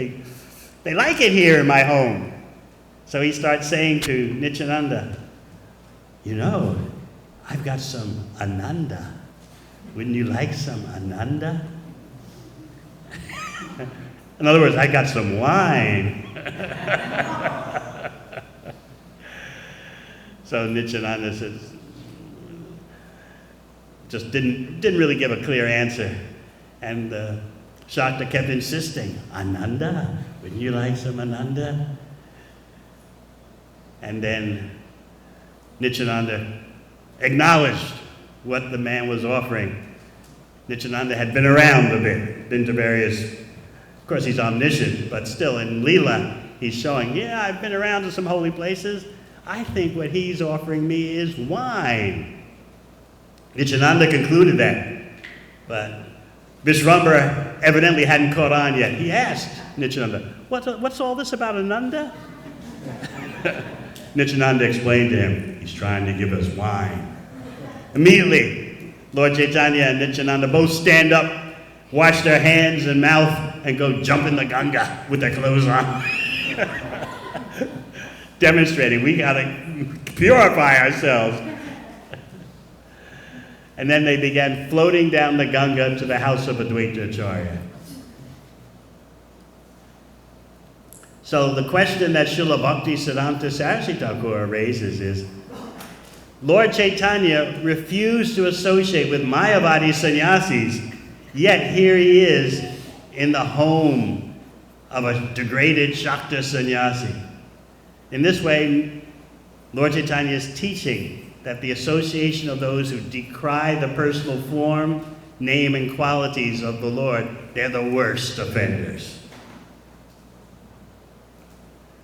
They like it here in my home. So he starts saying to Nityananda, I've got some Ananda. Wouldn't you like some Ananda? In other words, I got some wine. So Nityananda says, just didn't really give a clear answer. And Shakta kept insisting, Ananda, wouldn't you like some Ananda? And then Nityananda acknowledged what the man was offering. Nityananda had been around a bit, been to various, of course he's omniscient, but still in Leela, he's showing, I've been around to some holy places. I think what he's offering me is wine. Nityananda concluded that, but Vishvambara evidently hadn't caught on yet. He asked Nityananda, what's all this about Ananda? Nityananda explained to him, he's trying to give us wine. Immediately, Lord Chaitanya and Nityananda both stand up, wash their hands and mouth, and go jump in the Ganga with their clothes on. Demonstrating, we gotta purify ourselves. And then they began floating down the Ganga to the house of Advaita Acharya. So the question that Srila Bhakti Siddhanta Saraswati Thakur raises is, Lord Chaitanya refused to associate with Mayavadi sannyasis, yet here he is in the home of a degraded Shakta sannyasi. In this way, Lord Chaitanya is teaching that the association of those who decry the personal form, name, and qualities of the Lord, they're the worst offenders.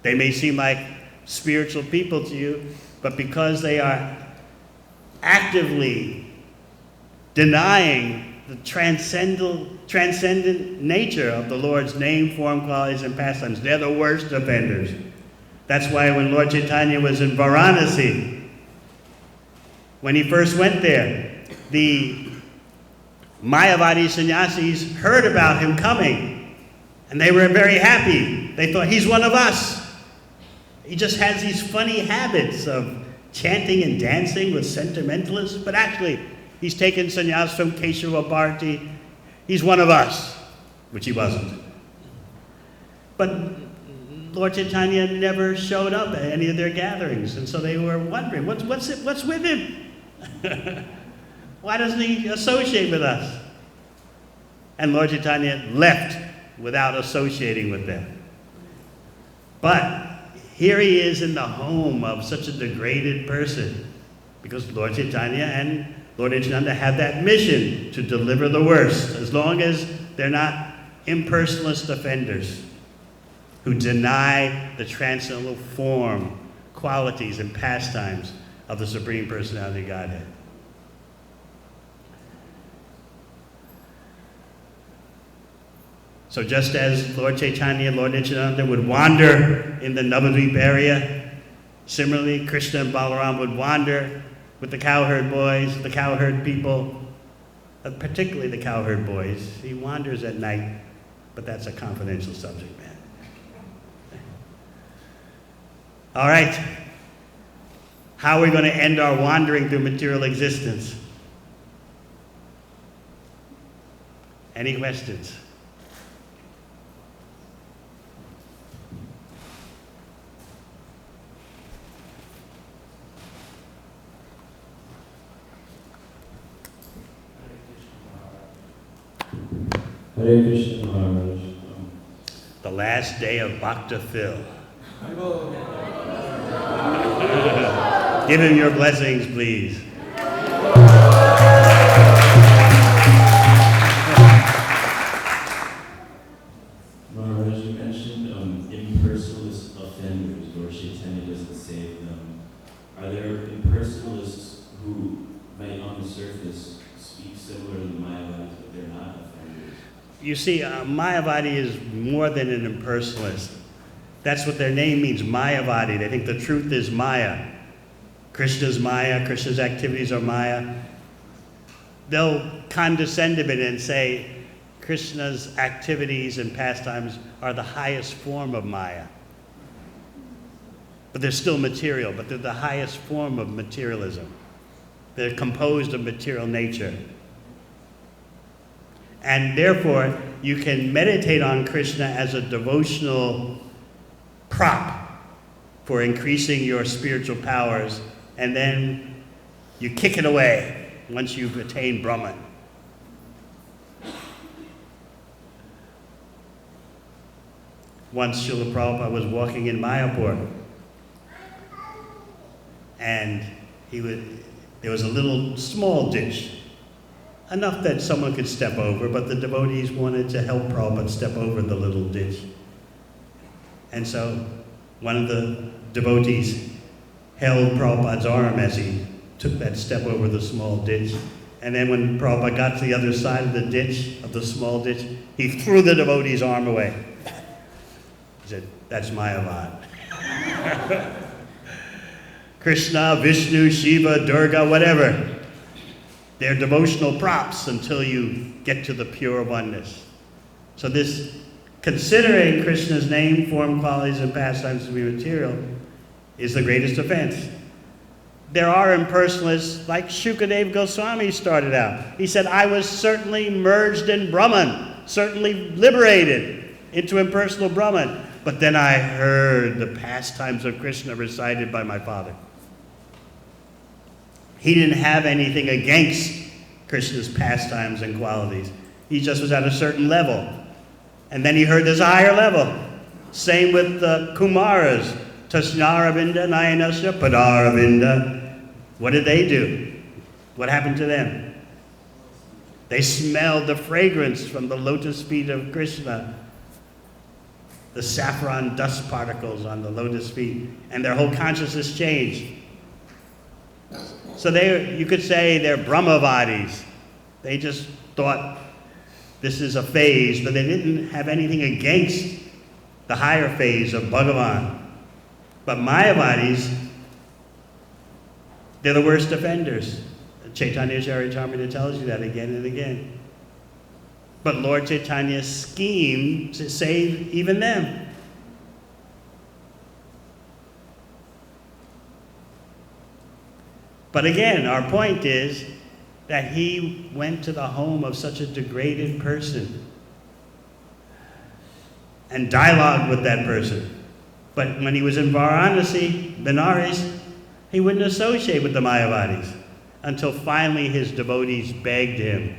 They may seem like spiritual people to you, but because they are actively denying the transcendent nature of the Lord's name, form, qualities, and pastimes, they're the worst offenders. That's why when Lord Chaitanya was in Varanasi, when he first went there, the Mayavadi sannyasis heard about him coming, and they were very happy. They thought, he's one of us. He just has these funny habits of chanting and dancing with sentimentalists, but actually, he's taken sannyas from Keshava Bharati. He's one of us, which he wasn't. But Lord Chaitanya never showed up at any of their gatherings, and so they were wondering, what's with him? Why doesn't he associate with us? And Lord Chaitanya left without associating with them. But here he is in the home of such a degraded person, because Lord Chaitanya and Lord Nityananda have that mission to deliver the worst, as long as they're not impersonalist offenders who deny the transcendental form, qualities, and pastimes of the Supreme Personality of Godhead. So just as Lord Chaitanya and Lord Nityananda would wander in the Navadvip area, similarly Krishna and Balaram would wander with the cowherd boys, the cowherd people, particularly the cowherd boys. He wanders at night, but that's a confidential subject matter. All right. How are we going to end our wandering through material existence? Any questions? Hare Krishna Maharaj. The last day of Bhakta Phil. Give him your blessings, please. Maharaj, you mentioned impersonalist offenders. Lord Chaitanya doesn't save them. Are there impersonalists who may on the surface speak similar to the Mayavadis, but they're not offenders? You see, Mayavadi is more than an impersonalist. That's what their name means, Mayavadi. They think the truth is Maya. Krishna's Maya, Krishna's activities are Maya. They'll condescend a bit and say Krishna's activities and pastimes are the highest form of Maya. But they're still material, but they're the highest form of materialism. They're composed of material nature. And therefore, you can meditate on Krishna as a devotional prop for increasing your spiritual powers, and then you kick it away once you've attained Brahman. Once Srila Prabhupada was walking in Mayapur, and there was a little small ditch, enough that someone could step over, but the devotees wanted to help Prabhupada step over the little ditch. And so one of the devotees held Prabhupada's arm as he took that step over the small ditch. And then when Prabhupada got to the other side of the ditch, of the small ditch, he threw the devotee's arm away. He said, "That's Mayavad." Krishna, Vishnu, Shiva, Durga, whatever. They're devotional props until you get to the pure oneness. So this considering Krishna's name, form, qualities, and pastimes to be material is the greatest offense. There are impersonalists, like Shukadev Goswami started out. He said, I was certainly merged in Brahman, certainly liberated into impersonal Brahman, but then I heard the pastimes of Krishna recited by my father. He didn't have anything against Krishna's pastimes and qualities. He just was at a certain level. And then he heard this higher level. Same with the Kumaras, Tasnaravinda Nayanasya Padaravinda. What did they do? What happened to them? They smelled the fragrance from the lotus feet of Krishna, the saffron dust particles on the lotus feet, and their whole consciousness changed. So you could say they're Brahmavadis. They just thought this is a phase, but they didn't have anything against the higher phase of Bhagavan. But Mayavadis, they're the worst offenders. Chaitanya Charitamrita tells you that again and again. But Lord Chaitanya schemed to save even them. But again, our point is that he went to the home of such a degraded person and dialogued with that person. But when he was in Varanasi, Benares, he wouldn't associate with the Mayavadis until finally his devotees begged him.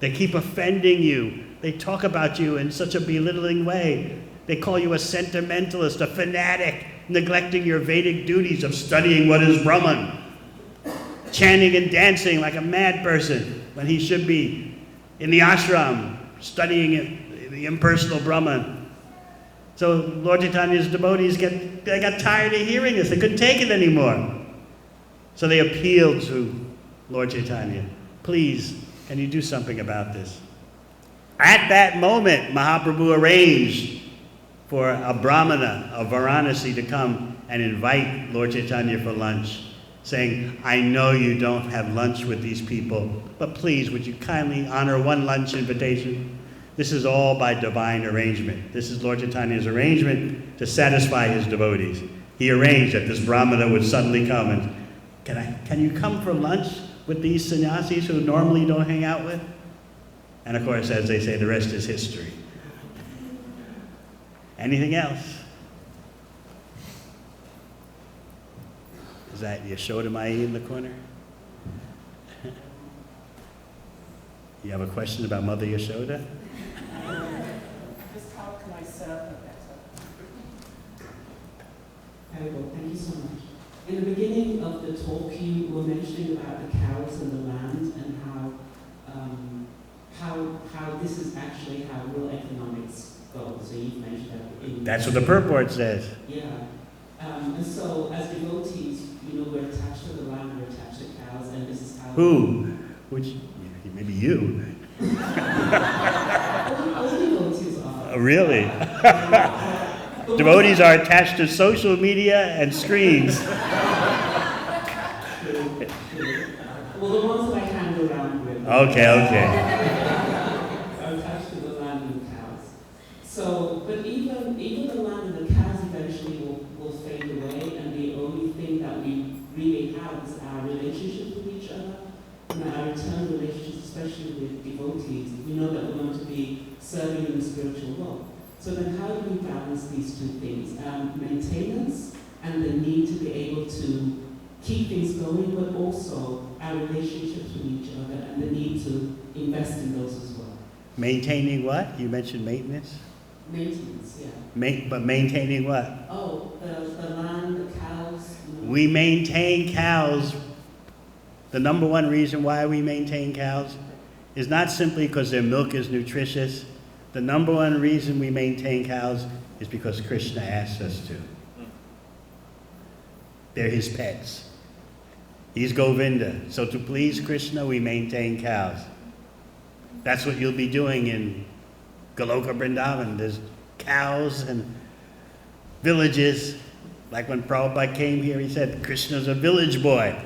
They keep offending you. They talk about you in such a belittling way. They call you a sentimentalist, a fanatic, neglecting your Vedic duties of studying what is Brahman, chanting and dancing like a mad person when he should be in the ashram studying the impersonal Brahman. So Lord Chaitanya's devotees they got tired of hearing this. They couldn't take it anymore. So they appealed to Lord Chaitanya. Please, can you do something about this? At that moment, Mahaprabhu arranged for a Brahmana of Varanasi to come and invite Lord Chaitanya for lunch, saying, I know you don't have lunch with these people, but please, would you kindly honor one lunch invitation? This is all by divine arrangement. This is Lord Chaitanya's arrangement to satisfy his devotees. He arranged that this Brahmana would suddenly come and, can you come for lunch with these sannyasis who normally don't hang out with? And of course, as they say, the rest is history. Anything else? Is that Yashoda Mai in the corner? You have a question about Mother Yashoda? Just how can I serve her better? Very well, thank you so much. In the beginning of the talk, you were mentioning about the cows and the land and how this is actually how real economics go. So you've mentioned that. That's what the purport says. Yeah. And so as devotees, we're attached to the land, we're attached to cows, and this is how... Who? Which, maybe you. All devotees are. Oh, really? Devotees are attached to social media and screens. Well, the ones that I hang around with. Okay. Are attached to the land and cows. So, but even the land and the cows eventually will fade away, and the only thing that we really have is our relationships with each other, and our eternal relationships, especially with devotees. We know that we're going to be serving in the spiritual world. So then how do we balance these two things? Maintenance and the need to be able to keep things going, but also our relationships with each other and the need to invest in those as well. Maintaining what? You mentioned maintenance? Maintenance, yeah. But maintaining what? Oh, the land, the cows. We maintain cows. The number one reason why we maintain cows is not simply because their milk is nutritious. The number one reason we maintain cows is because Krishna asked us to. They're his pets. He's Govinda. So to please Krishna, we maintain cows. That's what you'll be doing in Goloka Vrindavan. There's cows and villages. Like when Prabhupada came here, he said, Krishna's a village boy.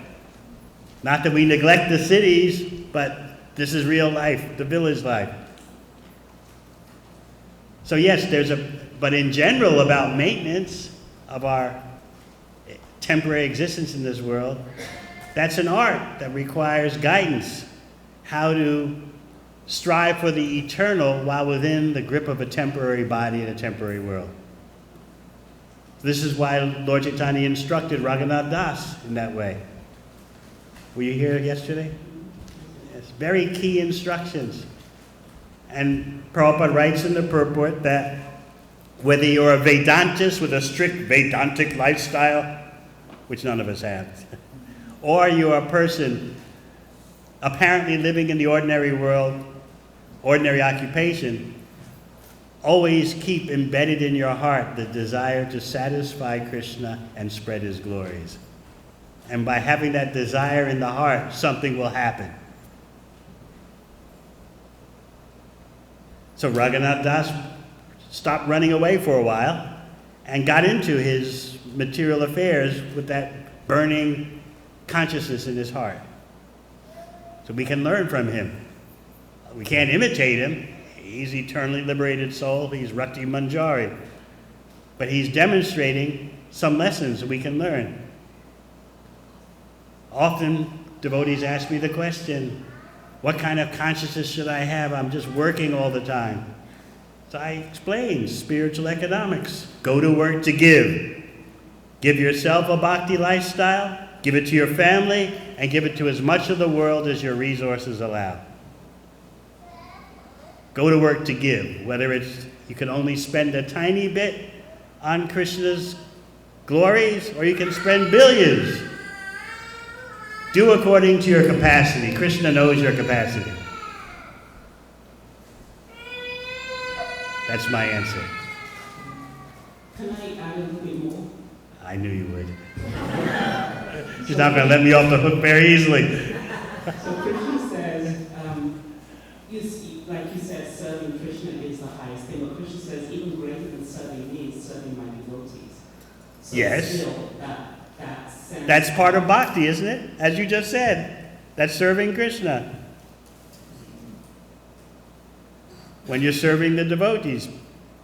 Not that we neglect the cities, but this is real life, the village life. So yes, but in general about maintenance of our temporary existence in this world, that's an art that requires guidance. How to strive for the eternal while within the grip of a temporary body in a temporary world. This is why Lord Chaitanya instructed Raghunath Das in that way. Were you here yesterday? Yes, very key instructions. And Prabhupada writes in the purport that Whether you're a Vedantist with a strict Vedantic lifestyle, which none of us have, or you're a person apparently living in the ordinary world, ordinary occupation, always keep embedded in your heart the desire to satisfy Krishna and spread his glories. And by having that desire in the heart, something will happen. So Raghunath Das stopped running away for a while and got into his material affairs with that burning consciousness in his heart. So we can learn from him. We can't imitate him. He's eternally liberated soul. He's Rati Manjari. But he's demonstrating some lessons we can learn. Often devotees ask me the question, what kind of consciousness should I have? I'm just working all the time. So I explain spiritual economics. Go to work to give. Give yourself a bhakti lifestyle, give it to your family, and give it to as much of the world as your resources allow. Go to work to give, whether it's you can only spend a tiny bit on Krishna's glories, or you can spend billions. Do according to your capacity. Krishna knows your capacity. That's my answer. Can I add a little bit more? I knew you would. She's not going to let me off the hook very easily. So Krishna says, like you said, serving Krishna is the highest thing. But Krishna says, even greater than serving me is serving my devotees. So Yes. still, that sense. That's part of bhakti, isn't it? As you just said, that's serving Krishna. When you're serving the devotees.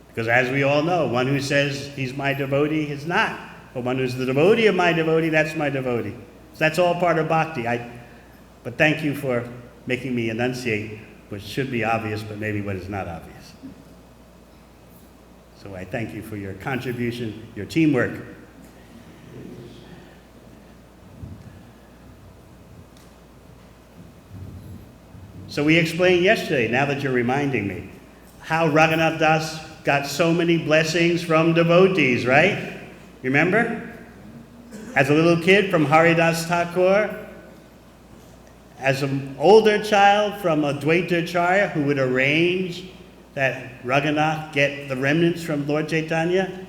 Because as we all know, one who says he's my devotee is not. But one who's the devotee of my devotee, that's my devotee. So that's all part of bhakti. But thank you for making me enunciate what should be obvious, but maybe what is not obvious. So I thank you for your contribution, your teamwork. So we explained yesterday, now that you're reminding me, how Raghunath Das got so many blessings from devotees, right? Remember? As a little kid from Haridas Thakur, as an older child from Advaitacharya who would arrange that Raghunath get the remnants from Lord Chaitanya.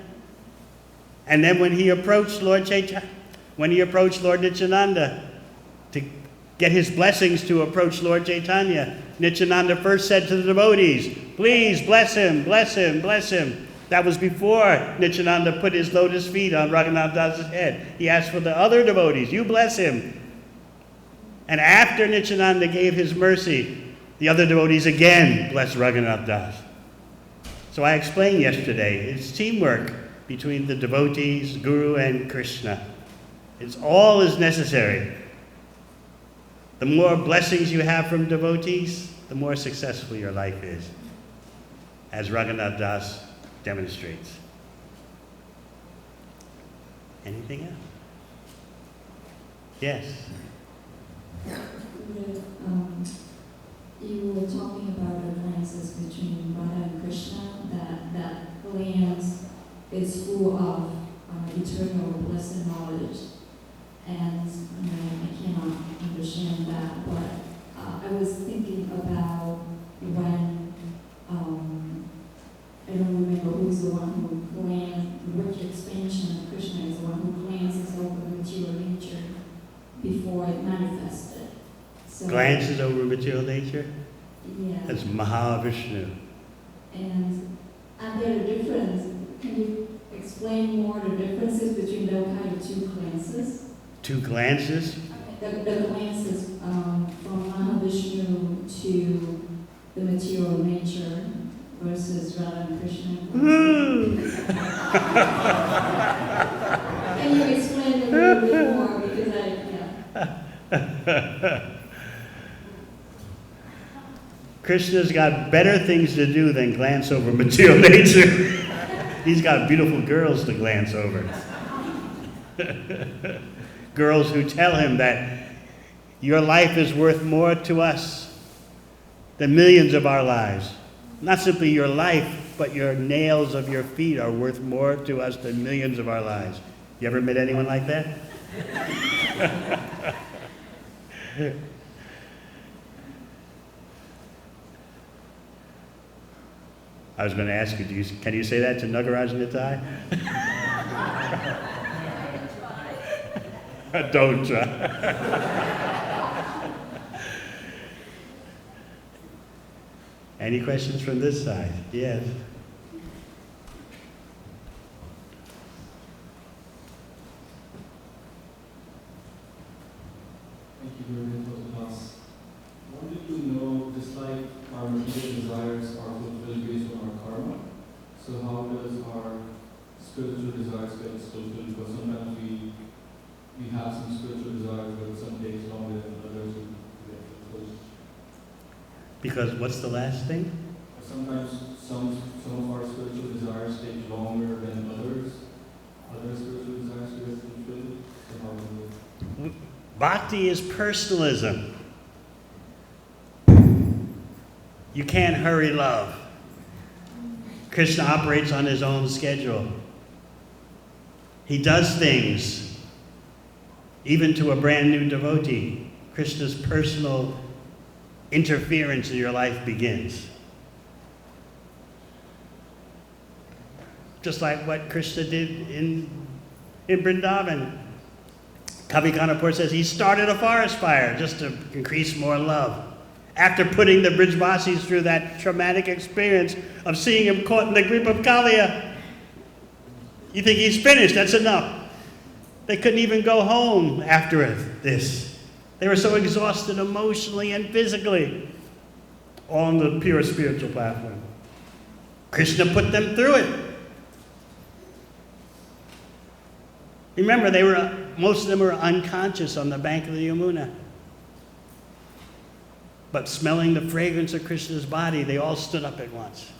And then when he approached Lord Nityananda to get his blessings to approach Lord Chaitanya, Nityananda first said to the devotees, please bless him, bless him, bless him. That was before Nityananda put his lotus feet on Raghunath Das's head. He asked for the other devotees, you bless him. And after Nityananda gave his mercy, the other devotees again blessed Raghunath Das. So I explained yesterday, it's teamwork between the devotees, Guru, and Krishna. It's all is necessary. The more blessings you have from devotees, the more successful your life is, as Raghunath Das demonstrates. Anything else? Yes. You were talking about the glances between Radha and Krishna, that glance is full of eternal blessed knowledge. And I cannot understand that, but I was thinking about when, I don't remember who's the one who glances, the rich expansion of Krishna is the one who glances over material nature before it manifested. So, Glances over material nature? Yeah. That's Mahavishnu. And there a difference? Can you explain more the differences between those kind of two glances? Two glances? The glances from Mahavishnu to the material nature versus Radha and Krishna. Can you explain a little bit more? Because Krishna's got better things to do than glance over material nature. He's got beautiful girls to glance over. Girls who tell him that your life is worth more to us than millions of our lives. Not simply your life, but your nails of your feet are worth more to us than millions of our lives. You ever met anyone like that? I was going to ask you, can you say that to Nagaraj Nitai? Don't try. Any questions from this side? Yes. Thank you very much for the class. Wanted to know, just like our material desires are fulfilled based on our karma, so how does our spiritual desires get fulfilled? Because sometimes we have some spiritual desires, but some takes longer than others to get fulfilled. Because what's the last thing? Sometimes some of our spiritual desires take longer than others. Other spiritual desires to get fulfilled. So how do we? Bhakti is personalism. You can't hurry love. Krishna operates on his own schedule. He does things, even to a brand new devotee. Krishna's personal interference in your life begins. Just like what Krishna did in Vrindavan. Kavi Kanapur says he started a forest fire just to increase more love. After putting the Brijvasis through that traumatic experience of seeing him caught in the grip of Kalia, you think he's finished, that's enough. They couldn't even go home after this. They were so exhausted emotionally and physically, all on the pure spiritual platform. Krishna put them through it. Remember, most of them were unconscious on the bank of the Yamuna. But smelling the fragrance of Krishna's body, they all stood up at once.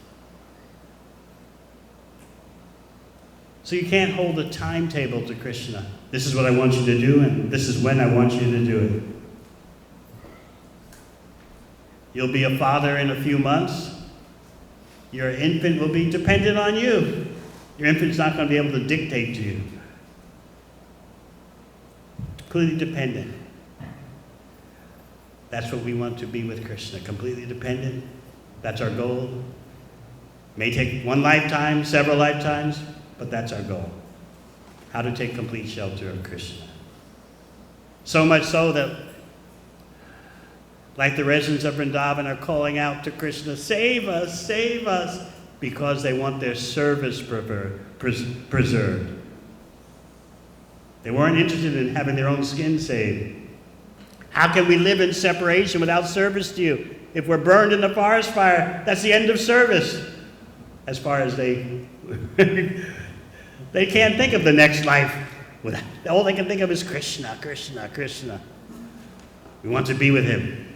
So you can't hold a timetable to Krishna. This is what I want you to do, and this is when I want you to do it. You'll be a father in a few months. Your infant will be dependent on you. Your infant's not going to be able to dictate to you. Completely dependent. That's what we want to be with Krishna, completely dependent. That's our goal. May take one lifetime, several lifetimes, but that's our goal. How to take complete shelter of Krishna. So much so that, like the residents of Vrindavan are calling out to Krishna, save us, because they want their service preserved. They weren't interested in having their own skin saved. How can we live in separation without service to you? If we're burned in the forest fire, that's the end of service. As far as they can't think of the next life. All they can think of is Krishna, Krishna, Krishna. We want to be with him.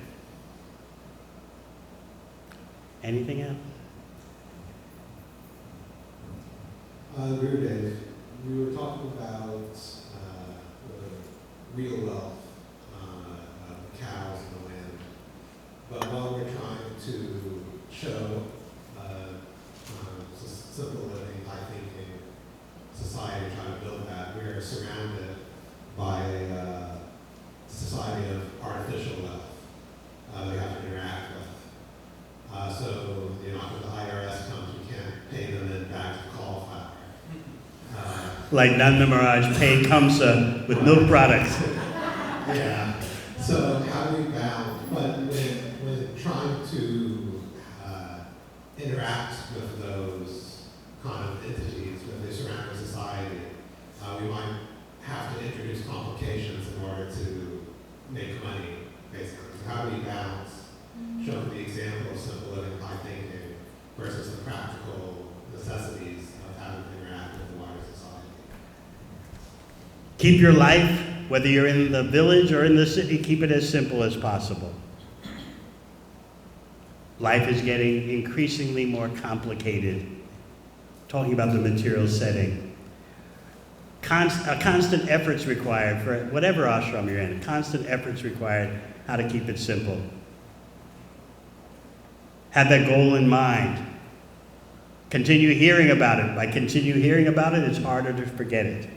Anything else? Gurudev, we were talking about real wealth, the cows and the land. But while we're trying to show simple living, high thinking society, trying to build that, we are surrounded by a society of artificial wealth we have to interact with. So, after the IRS comes, we can't pay them in bags of cauliflower. Like Nanda Maharaj paying Kamsa with milk products. Yeah. So how do we balance? But when trying to interact with those kind of entities, with the surrounding society, we might have to introduce complications in order to make money, basically. So how do we balance showing the example of simple living, high thinking, versus the practical necessities of having to interact with the wider society? Keep your life, whether you're in the village or in the city, keep it as simple as possible. Life is getting increasingly more complicated. Talking about the material setting. Constant efforts required for whatever ashram you're in. Constant efforts required how to keep it simple. Have that goal in mind. Continue hearing about it. By continue hearing about it, it's harder to forget it.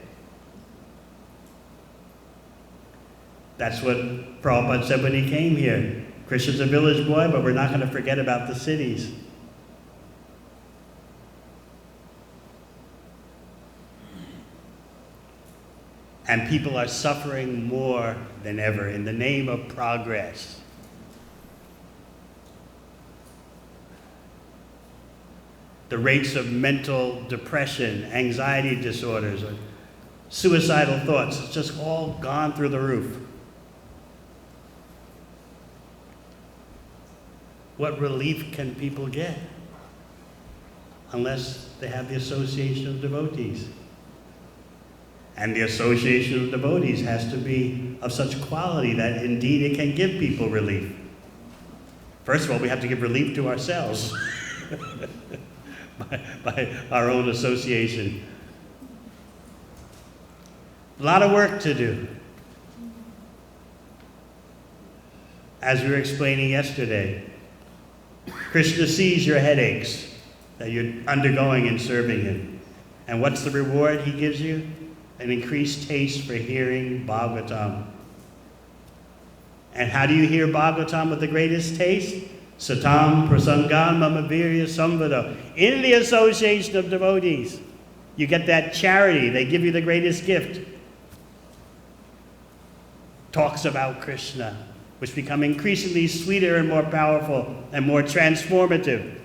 That's what Prabhupada said when he came here. Krishna's a village boy, but we're not going to forget about the cities. And people are suffering more than ever in the name of progress. The rates of mental depression, anxiety disorders, or suicidal thoughts, it's just all gone through the roof. What relief can people get unless they have the association of devotees? And the association of devotees has to be of such quality that indeed it can give people relief. First of all, we have to give relief to ourselves by our own association. A lot of work to do. As we were explaining yesterday, Krishna sees your headaches that you're undergoing in serving him. And what's the reward he gives you? An increased taste for hearing Bhagavatam. And how do you hear Bhagavatam with the greatest taste? Satam prasangam mama virya samvada. In the association of devotees, you get that charity. They give you the greatest gift. Talks about Krishna, which become increasingly sweeter and more powerful and more transformative.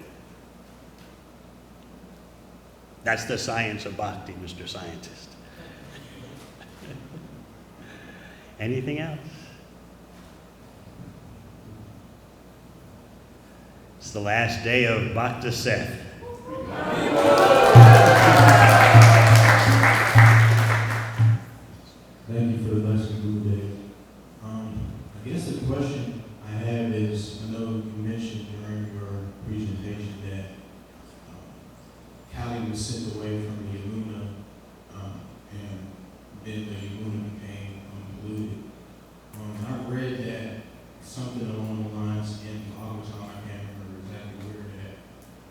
That's the science of bhakti, Mr. Scientist. Anything else? It's the last day of Bhakta Seth. Thank you for the lesson, Guru Dev. I guess the question I have is, I know you mentioned during your presentation that Kalia was sent away from the Yamuna, and then the Yamuna became polluted. I read that something along the lines in Bhagavatam, I can't remember exactly where, that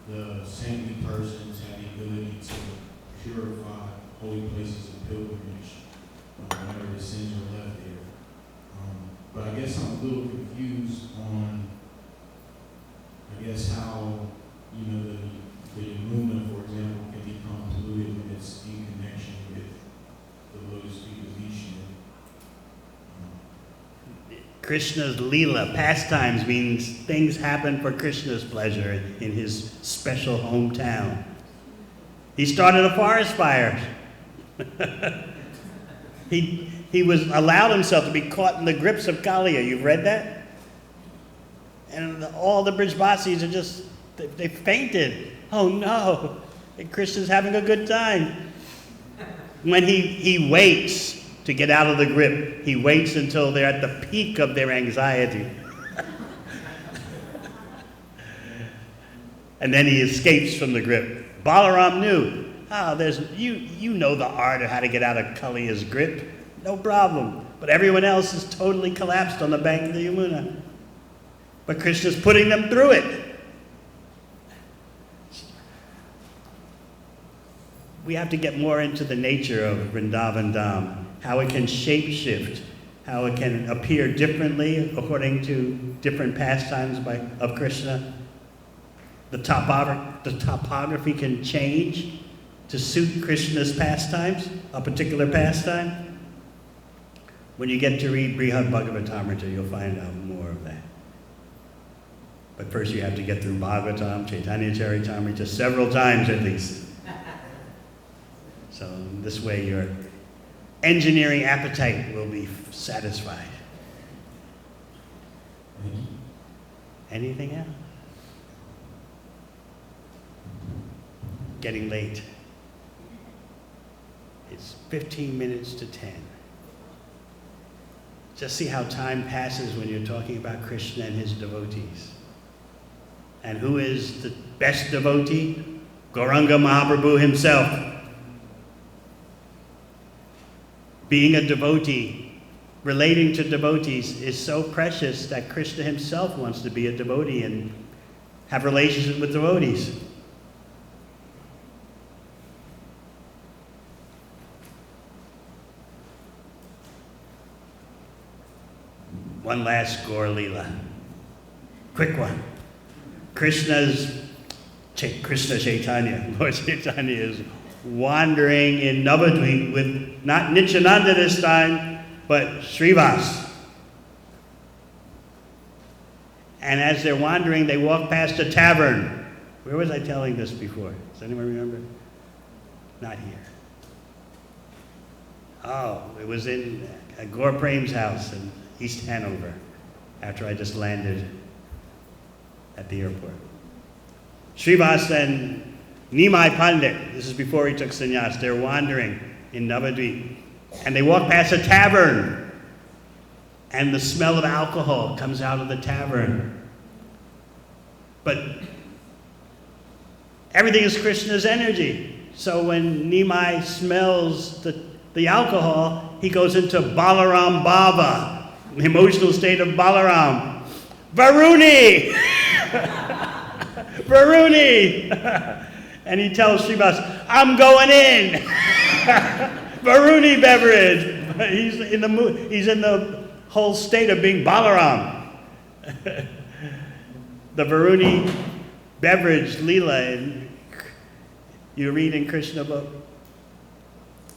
the saintly persons have the ability to purify holy places of pilgrimage whenever the sins are left there. But I guess I'm a little confused on, I guess, how, the Yamuna, for example, can become polluted when it's in connection with the lotus feet of Vishnu. Krishna's Leela, pastimes, means things happen for Krishna's pleasure in his special hometown. He started a forest fire. He allowed himself to be caught in the grips of Kalia. You've read that? And all the Brajvasis are just, they fainted. Oh no, Krishna's having a good time. When he waits to get out of the grip, he waits until they're at the peak of their anxiety. And then he escapes from the grip. Balaram knew, you know the art of how to get out of Kalia's grip. No problem. But everyone else is totally collapsed on the bank of the Yamuna. But Krishna's putting them through it. We have to get more into the nature of Vrindavan Dham, how it can shape-shift, how it can appear differently according to different pastimes of Krishna. The topography can change to suit Krishna's pastimes, a particular pastime. When you get to read Brihad Bhagavatamrita, you'll find out more of that. But first you have to get through Bhagavatam, Chaitanya Charitamrita, several times at least. So this way your engineering appetite will be satisfied. Anything else? Getting late. It's 15 minutes to 10. Just see how time passes when you're talking about Krishna and his devotees. And who is the best devotee? Gauranga Mahaprabhu himself. Being a devotee, relating to devotees, is so precious that Krishna himself wants to be a devotee and have relationships with devotees. one last Gaur Leela. Quick one. Krishna Chaitanya, Lord Chaitanya is wandering in Navadvip with not Nityananda this time, but Srivas. And as they're wandering, they walk past a tavern. Where was I telling this before? Does anyone remember? Not here. Oh, it was in Gaur Prem's house in East Hanover after I just landed at the airport. Srivas and Nimai Pandit, this is before he took sannyas, they're wandering in Navadvip. And they walk past a tavern. And the smell of alcohol comes out of the tavern. But everything is Krishna's energy. So when Nimai smells the alcohol, he goes into Balaram Bhava, the emotional state of Balaram. Varuni! Varuni! And he tells Srivas, I'm going in! Varuni beverage! He's in the whole state of being Balaram. The Varuni beverage, Leela, you read in Krishna book.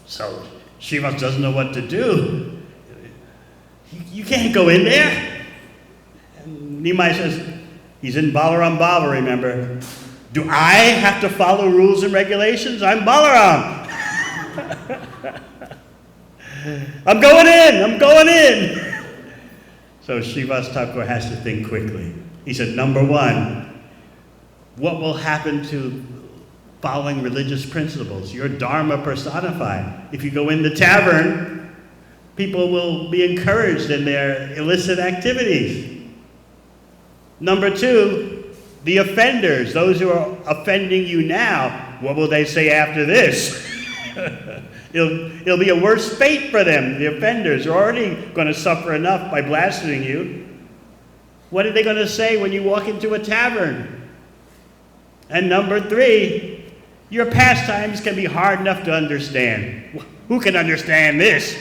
So Srivas doesn't know what to do. You can't go in there. And Nimai says, he's in Balaram Bhava, remember. Do I have to follow rules and regulations? I'm Balaram. I'm going in. So Srivas Thakur has to think quickly. He said, number one, what will happen to following religious principles? Your dharma personified. If you go in the tavern, people will be encouraged in their illicit activities. Number two, the offenders, those who are offending you now, what will they say after this? It'll be a worse fate for them. The offenders are already going to suffer enough by blaspheming you. What are they going to say when you walk into a tavern? And number three, your pastimes can be hard enough to understand. Who can understand this?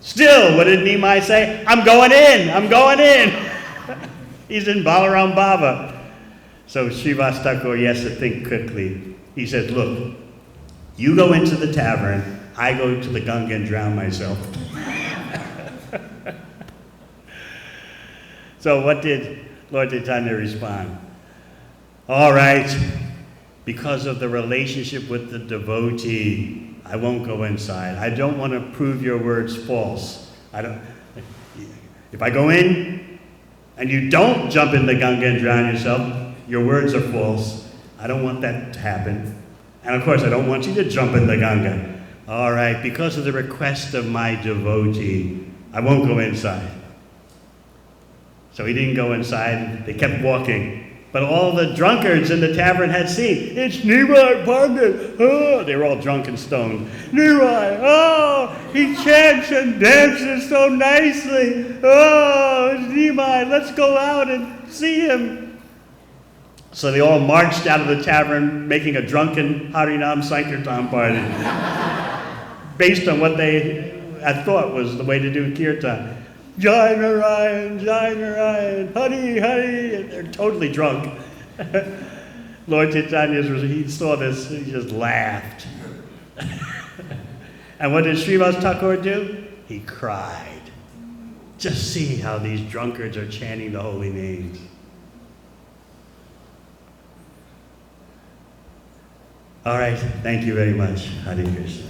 Still, what did Nimai say? I'm going in. He's in Balaram Bhava. So Srivas Thakur has to think quickly. He says, look, you go into the tavern, I go to the Ganga and drown myself. So what did Lord Chaitanya respond? All right, because of the relationship with the devotee, I won't go inside. I don't want to prove your words false. If I go in and you don't jump in the Ganga and drown yourself, your words are false. I don't want that to happen. And of course, I don't want you to jump in the Ganga. All right, because of the request of my devotee, I won't go inside. So he didn't go inside. They kept walking. But all the drunkards in the tavern had seen, it's Nimai Pandit. Oh, they were all drunk and stoned. Nimai, oh, he chants and dances so nicely. Oh, it's Nimai, let's go out and see him. So they all marched out of the tavern, making a drunken Harinam Sankirtan party, based on what they had thought was the way to do kirtan. Jai Narayan, Hari, Hari, and they're totally drunk. Lord Chaitanya, he saw this, he just laughed. And what did Srivas Thakur do? He cried. Just see how these drunkards are chanting the holy names. All right, thank you very much. Hare Krishna.